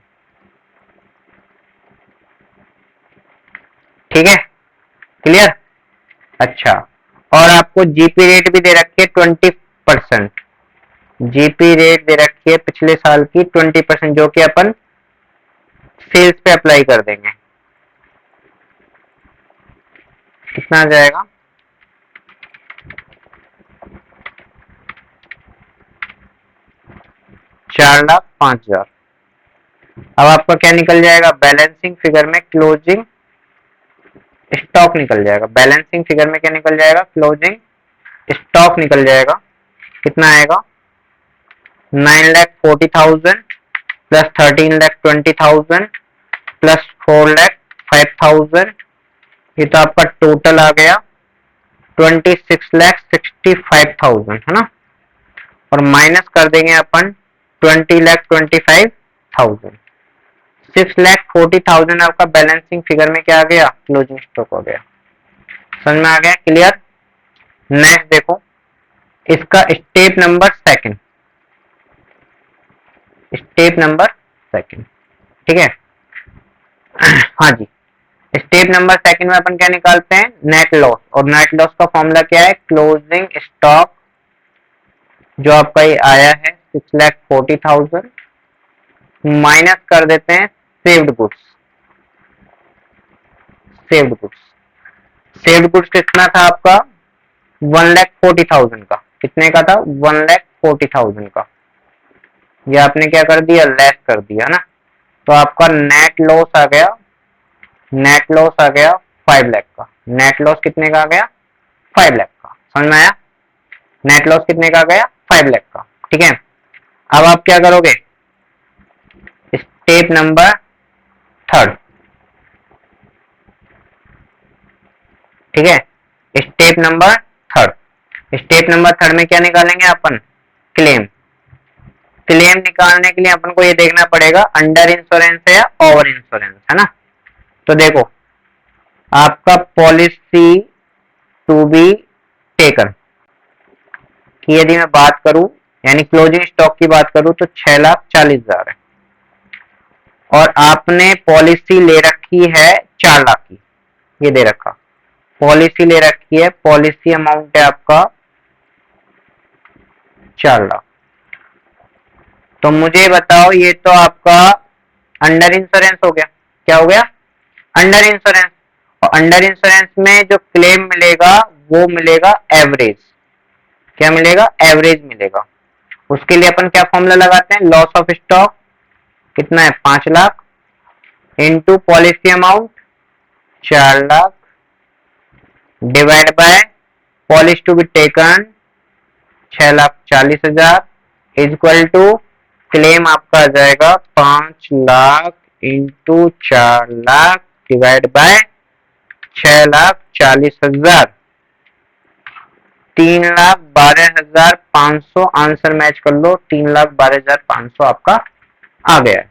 ठीक है, क्लियर। अच्छा, और आपको जीपी रेट भी दे रखी है 20%। जीपी रेट दे रखी है पिछले साल की 20%, जो कि अपन सेल्स पे अप्लाई कर देंगे, कितना आ जाएगा, 4,05,000। अब आपका क्या निकल जाएगा, बैलेंसिंग फिगर में क्लोजिंग स्टॉक निकल जाएगा। बैलेंसिंग फिगर में क्या निकल जाएगा, क्लोजिंग स्टॉक निकल जाएगा। कितना आएगा, 9,40,000 प्लस 13,20,000 प्लस 4,05,000, ये तो आपका टोटल आ गया 26,65,000 है ना। और माइनस कर देंगे अपन 20,25,000, 6,40,000 आपका बैलेंसिंग फिगर में क्या आ गया, क्लोजिंग स्टॉक हो गया। समझ में आ गया, क्लियर। नेक्स्ट देखो, इसका step number second, step number second, ठीक है। हाँ जी, स्टेप नंबर सेकंड में अपन क्या निकालते हैं, नेट लॉस। और नेट लॉस का फॉर्मूला क्या है, क्लोजिंग स्टॉक जो आपका ये आया है 6,40,000 माइनस कर देते हैं saved goods. Saved goods, saved goods कितना था आपका, 1,40,000 का। कितने का था, 1,40,000 का। ये आपने क्या कर दिया, लेस कर दिया ना। तो आपका नेट लॉस आ गया, नेट लॉस आ गया 5 लाख का। नेट लॉस कितने का आ गया, 5 लाख का। समझ में आया, नेट लॉस कितने का आ गया, 5 लाख का, ठीक है। अब आप क्या करोगे, स्टेप नंबर थर्ड, ठीक है। Step number third, step number third में क्या निकालेंगे अपन, क्लेम। क्लेम निकालने के लिए अपन को ये देखना पड़ेगा अंडर इंश्योरेंस है या ओवर इंश्योरेंस, है ना। तो देखो, आपका पॉलिसी टू बी टेकन की यदि मैं बात करूं, यानी क्लोजिंग स्टॉक की बात करूं, तो 6,40,000 है। और आपने पॉलिसी ले रखी है 4 लाख की, ये दे रखा, पॉलिसी ले रखी है, पॉलिसी अमाउंट है आपका 4 लाख। तो मुझे बताओ, ये तो आपका अंडर इंश्योरेंस हो गया। क्या हो गया, अंडर इंश्योरेंस। और अंडर इंश्योरेंस में जो क्लेम मिलेगा वो मिलेगा एवरेज। क्या मिलेगा, एवरेज मिलेगा। उसके लिए अपन क्या फॉर्मूला लगाते हैं, लॉस ऑफ स्टॉक कितना है, 5 lakh into policy amount 4 lakh divide by policy to be taken 6,40,000 is equal to claim आपका आ जाएगा 5 lakh into 4 lakh divide by 6,40,000, 3,12,500। Answer match कर लो, 3,12,500 आपका आ गया है।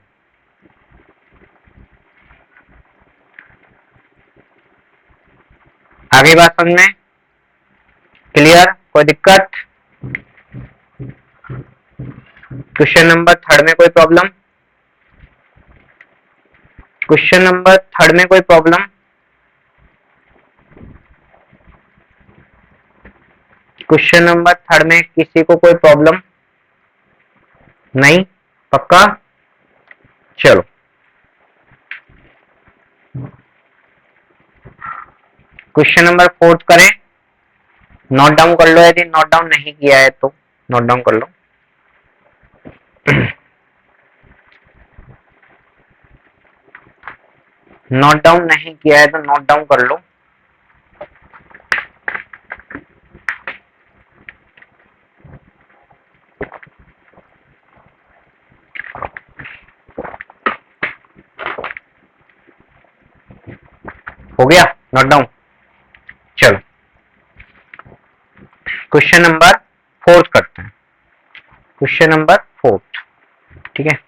आगे बात समझ में क्लियर, कोई दिक्कत, क्वेश्चन नंबर थर्ड में कोई प्रॉब्लम, क्वेश्चन नंबर थर्ड में कोई प्रॉब्लम, क्वेश्चन नंबर थर्ड में किसी को कोई प्रॉब्लम नहीं, पक्का। चलो, क्वेश्चन नंबर फोर्थ करें, नोट डाउन कर लो, यदि नोट डाउन नहीं किया है तो नोट डाउन कर लो। नोट डाउन नहीं किया है तो नोट डाउन कर लो। हो गया नोट डाउन, चलो क्वेश्चन नंबर फोर्थ करते हैं, क्वेश्चन नंबर फोर्थ, ठीक है।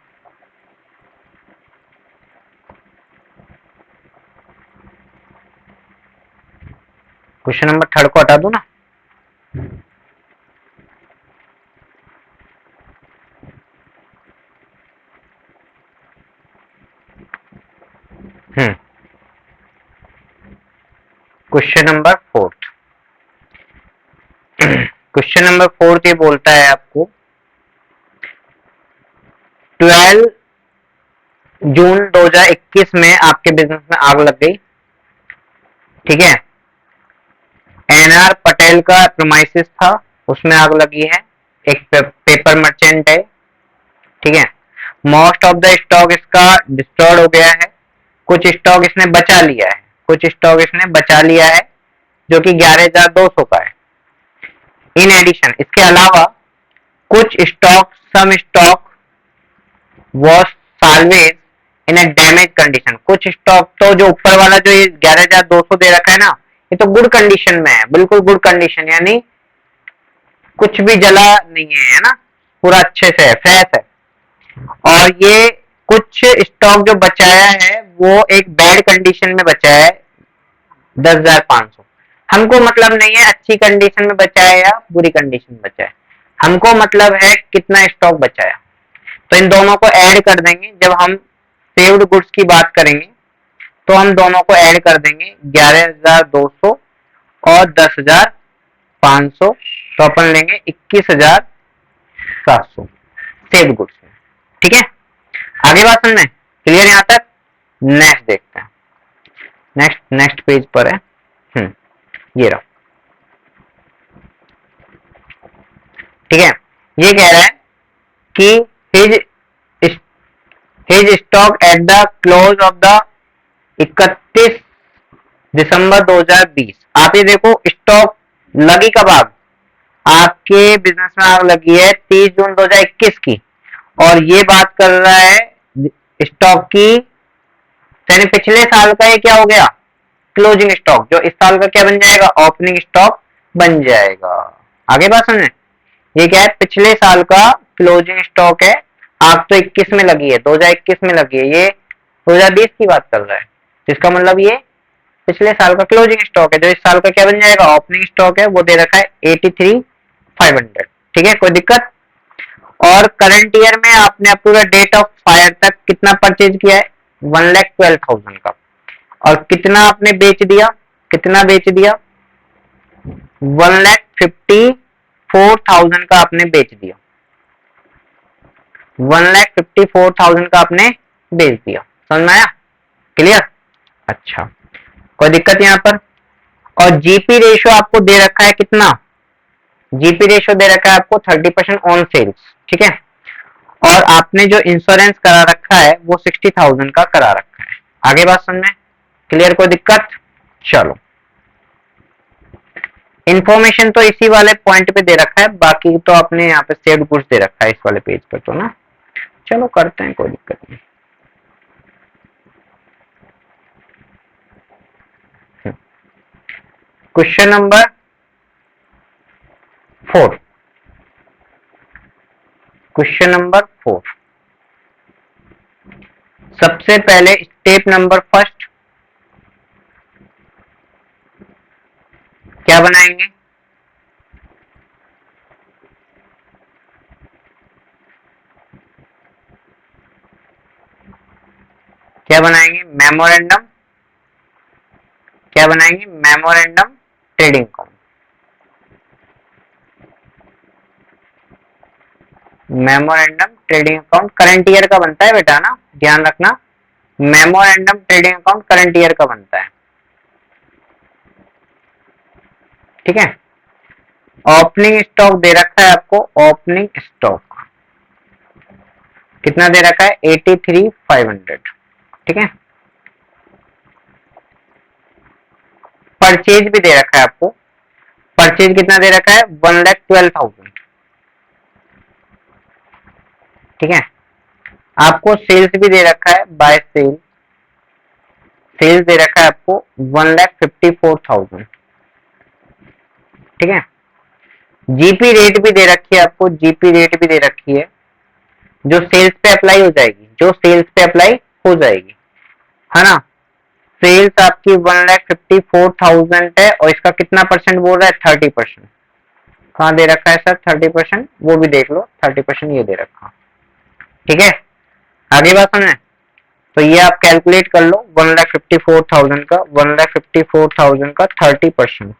क्वेश्चन नंबर थर्ड को हटा दो ना, question number fourth, question number fourth ये बोलता है आपको 12 जून 2021 में आपके बिजनेस में आग लग गई, ठीक है। एनआर पटेल का प्रोमाइसिस था, उसमें आग लगी है, एक पेपर मर्चेंट है, ठीक है। मोस्ट ऑफ द स्टॉक इसका डिस्ट्रॉयड हो गया है, कुछ स्टॉक इसने बचा लिया है, कुछ स्टॉक इसने बचा लिया है जो कि 11,200 का है। इन एडिशन इसके अलावा कुछ stock, some stock was salvage in a damage condition. कुछ स्टॉक तो जो ऊपर वाला जो ये 11,200 दे रखा है ना, ये तो गुड कंडीशन में है, बिल्कुल गुड कंडीशन, यानी कुछ भी जला नहीं है ना, पूरा अच्छे से है, फ्रेश है। और ये कुछ स्टॉक जो बचाया है वो एक बैड कंडीशन में बचाया है, 10,500। हमको मतलब नहीं है अच्छी कंडीशन में बचाया या बुरी कंडीशन में बचाया, हमको मतलब है कितना स्टॉक बचाया। तो इन दोनों को ऐड कर देंगे, जब हम सेव्ड गुड्स की बात करेंगे तो हम दोनों को ऐड कर देंगे, 11,200 और 10,500, तो अपन लेंगे 21,700 सेव्ड गुड्स में, ठीक है। आगे बात समझ में क्लियर यहाँ तक? नेक्स्ट देखते हैं, नेक्स्ट नेक्स्ट पेज पर है, ये रहा, ठीक है। ये कह रहा है कि his stock at the close of the 31 दिसंबर 2020। आप ये देखो स्टॉक लगी कब आग, आपके बिजनेस में आग लगी है 30 जून 2021 की, और ये बात कर रहा है स्टॉक की, यानी पिछले साल का ये क्या हो गया, क्लोजिंग स्टॉक, जो इस साल का क्या बन जाएगा, ओपनिंग स्टॉक बन जाएगा। आगे बात समझे, ये क्या है, पिछले साल का क्लोजिंग स्टॉक है, आग तो 21 में लगी है, 2021 में लगी है, ये 2020 की बात कर रहा है, जिसका मतलब ये पिछले साल का क्लोजिंग स्टॉक है, जो इस साल का क्या बन जाएगा, ओपनिंग स्टॉक है, वो दे रखा है 83,500, ठीक है, कोई दिक्कत। और करंट ईयर में आपने पूरा डेट ऑफ फायर तक कितना परचेज किया है, 1,12,000 का, और कितना आपने बेच दिया, कितना बेच दिया, 1,54,000 का आपने बेच दिया, 1,54,000 का आपने बेच दिया, समझ में आया, क्लियर। अच्छा, कोई दिक्कत यहाँ पर। और जीपी रेशियो आपको दे रखा है कितना, जीपी रेशियो दे रखा है आपको 30% ऑन सेल्स, ठीक है। और आपने जो इंश्योरेंस करा रखा है वो 60,000 का करा रखा है। आगे बात समझ में क्लियर, कोई दिक्कत? चलो, इंफॉर्मेशन तो इसी वाले पॉइंट पे दे रखा है, बाकी तो आपने यहाँ पे सेव्ड गुड्स दे रखा है इस वाले पेज पे, तो ना चलो करते हैं, कोई दिक्कत नहीं। क्वेश्चन नंबर 4, क्वेश्चन नंबर 4, सबसे पहले स्टेप नंबर फर्स्ट क्या बनाएंगे, क्या बनाएंगे, मेमोरेंडम, क्या बनाएंगे, memorandum trading account, memorandum trading account current year का बनता है बेटा ना, ध्यान रखना, memorandum trading account current year का बनता है, ठीक है। ओपनिंग स्टॉक दे रखा है आपको, ओपनिंग स्टॉक कितना दे रखा है, 83,500, ठीक है। परचेज भी दे रखा है आपको, परचेज कितना दे रखा है, 1,12,000, ठीक है। आपको सेल्स भी दे रखा है, बाय सेल, सेल्स दे रखा है आपको 1,54,000, ठीक है। जीपी रेट भी दे रखी है आपको, जीपी रेट भी दे रखी है, जो सेल्स पे अप्लाई हो जाएगी, जो सेल्स पे अप्लाई हो जाएगी, है ना। सेल्स आपकी 1,54,000 है, और इसका कितना परसेंट बोल रहा है, 30%। कहाँ दे रखा है सर 30%, वो भी देख लो, 30% ये दे रखा, ठीक है। आगे बात समझे, तो ये आप कैलकुलेट कर लो, 1,54,000 का, 1,54,000 का 30%,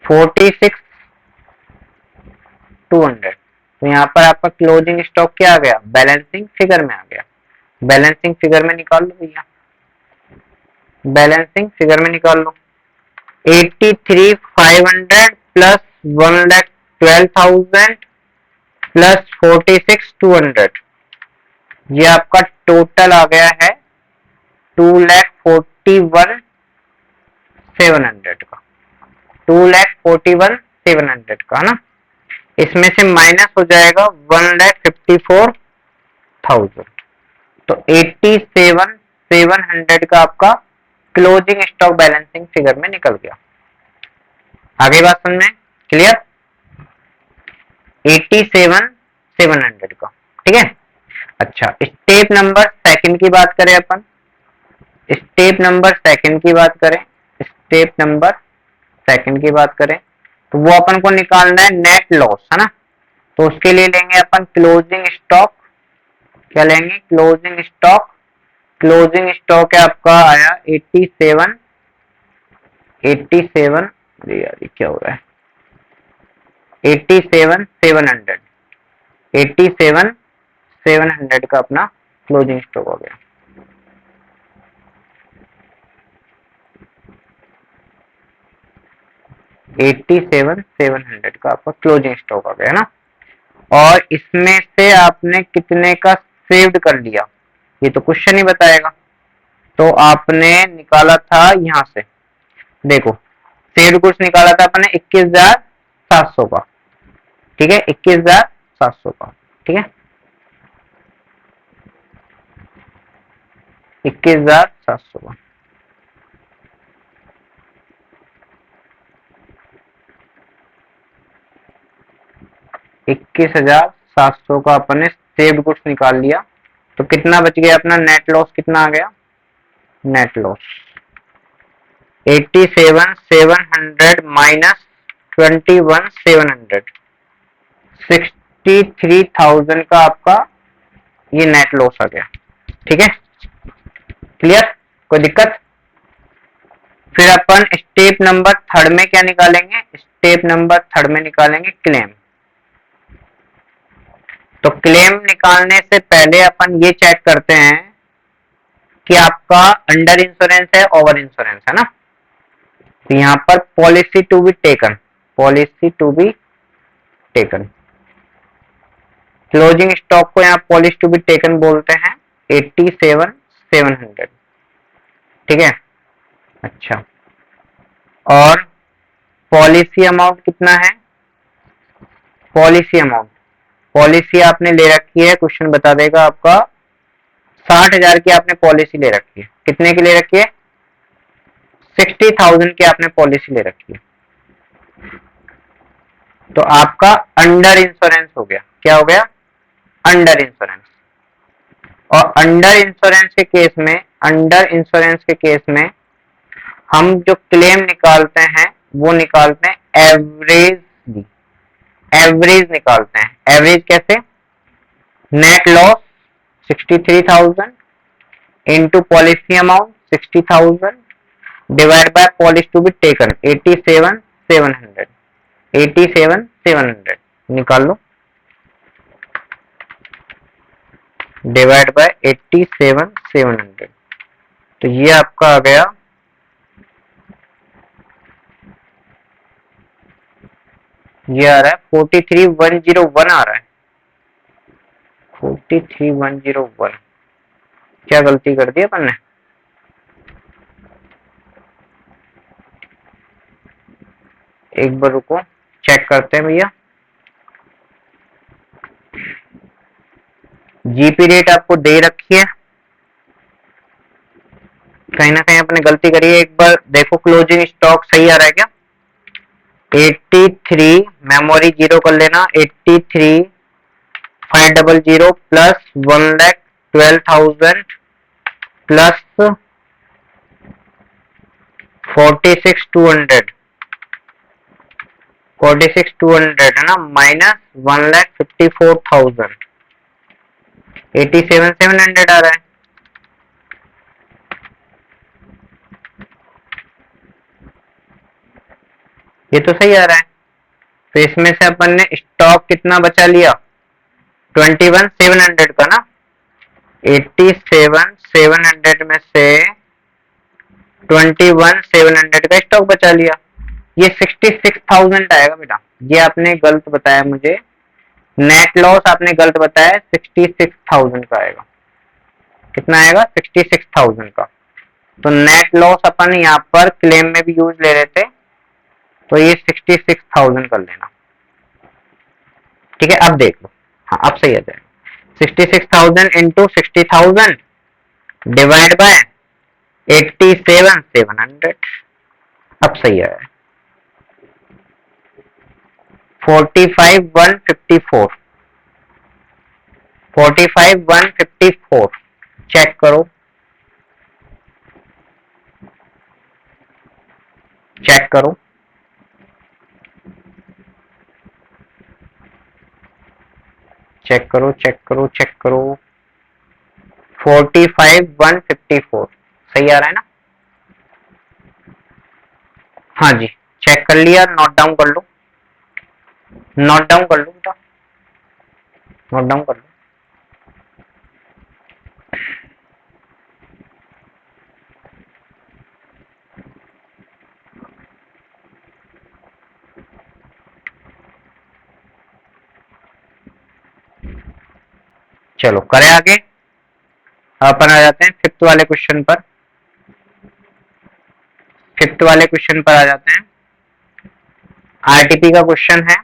46,200, तो यहाँ पर आपका क्लोजिंग स्टॉक क्या आ गया, बैलेंसिंग फिगर में आ गया, बैलेंसिंग फिगर में निकाल लो भैया, बैलेंसिंग फिगर में निकाल लो। 83,500 प्लस 1,12,000 प्लस 46,200, ये आपका टोटल आ गया है 2,41,700 का, 2,41,700 का ना। इसमें से माइनस हो जाएगा 1,54,000, तो 87,700 का आपका क्लोजिंग स्टॉक बैलेंसिंग फिगर में निकल गया। आगे बात समझ में क्लियर? 87,700 का, ठीक है। अच्छा, स्टेप नंबर सेकंड की बात करें अपन, स्टेप नंबर सेकंड की बात करें, स्टेप नंबर सेकंड की बात करें तो वो अपन को निकालना है नेट लॉस, है ना। तो उसके लिए लेंगे अपन क्लोजिंग स्टॉक, क्या लेंगे? Closing stock. क्लोजिंग स्टॉक है आपका आया 87, अरे यार ये क्या हो रहा है, 87,700, 87,700 का अपना क्लोजिंग स्टॉक हो गया। $87,700 का आपका क्लोजिंग स्टॉक आ गया ना। और इसमें से आपने कितने का सेव्ड कर लिया ये तो क्वेश्चन ही बताएगा। तो आपने निकाला था यहां से, देखो सेव्ड गुड्स निकाला था आपने 21,700 का, ठीक है, 21,700 का, ठीक है, 21,700 का। 21,700 का अपने सेव्ड गुड्स निकाल लिया, तो कितना बच गया अपना नेट लॉस, कितना आ गया नेट लॉस? 87,700 माइनस 21,700, 63,000 का आपका ये नेट लॉस आ गया, ठीक है, क्लियर, कोई दिक्कत? फिर अपन स्टेप नंबर थर्ड में क्या निकालेंगे? स्टेप नंबर थर्ड में निकालेंगे क्लेम। तो क्लेम निकालने से पहले अपन ये चेक करते हैं कि आपका अंडर इंश्योरेंस है ओवर इंश्योरेंस है ना। तो यहाँ पर policy to be taken, policy to be taken, closing stock को यहाँ पॉलिसी टू बी टेकन बोलते हैं 87,700, ठीक है। अच्छा, और पॉलिसी अमाउंट कितना है? पॉलिसी अमाउंट, पॉलिसी आपने ले रखी है, क्वेश्चन बता देगा आपका 60,000 की आपने पॉलिसी ले रखी है। कितने की ले रखी है? 60,000 की आपने पॉलिसी ले रखी है। तो आपका अंडर इंश्योरेंस हो गया, क्या हो गया? Under insurance. और अंडर इंश्योरेंस के केस में, अंडर इंश्योरेंस के केस में हम जो क्लेम निकालते हैं वो निकालते हैं एवरेज, एवरेज निकालते हैं। एवरेज कैसे? Net loss 63,000 into policy amount 60,000 divide by policy to be taken 87,700, 87,700 निकाल लो, डिवाइड बाय 87,700, तो ये आपका आ गया, ये आ रहा है 43,101 आ रहा है, 43,101। क्या गलती कर दी अपन ने? एक बार रुको, चेक करते हैं भैया। जीपी रेट आपको दे रखी है, कहीं ना कहीं आपने गलती करी है, एक बार देखो क्लोजिंग स्टॉक सही आ रहा है क्या? 83, मेमोरी जीरो कर लेना, 83,500 प्लस 1,12,000 प्लस 46,200, 46,200 है ना, माइनस 1,54,000, 87,700 आ रहा है। ये तो सही आ रहा है। तो इसमें से अपन ने स्टॉक कितना बचा लिया? 21,700 का ना, 87,700 में से 21,700 का स्टॉक बचा लिया, ये 66,000 आएगा बेटा। ये आपने गलत बताया मुझे, नेट लॉस आपने गलत बताया, 66,000 का आएगा। कितना आएगा? 66,000 का। तो नेट लॉस अपन यहाँ पर क्लेम में भी यूज ले रहे थे, तो ये 66,000 कर लेना। ठीक है, अब देख लो, हाँ अब सही आ जाएगा। 66,000 इंटू 60,000 डिवाइड बाय 87,700, अब सही आया। 45,154, 45,154 चेक करो, चेक करो। चेक करो, चेक करो, चेक करो। 45,154 सही आ रहा है ना? हाँ जी, चेक कर लिया, नोट डाउन कर लो, नोट डाउन कर लो बेटा, नोट डाउन कर लो। चलो करें आगे, अपन आ जाते हैं फिफ्थ वाले क्वेश्चन पर। फिफ्थ वाले क्वेश्चन पर आ जाते हैं। आरटीपी का क्वेश्चन है,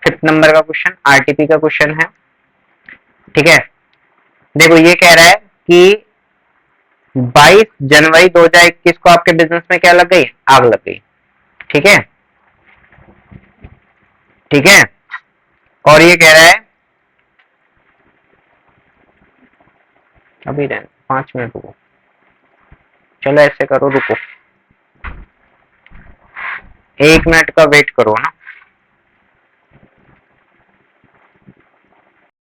फिफ्थ नंबर का क्वेश्चन आरटीपी का क्वेश्चन है। ठीक है, देखो ये कह रहा है कि 22 जनवरी 2021 को आपके बिजनेस में क्या लग गई? आग लग गई। ठीक है, ठीक है, और ये कह रहा है अभी रहने 5 मिनट रुको, चलो ऐसे करो, रुको 1 मिनट का वेट करो ना।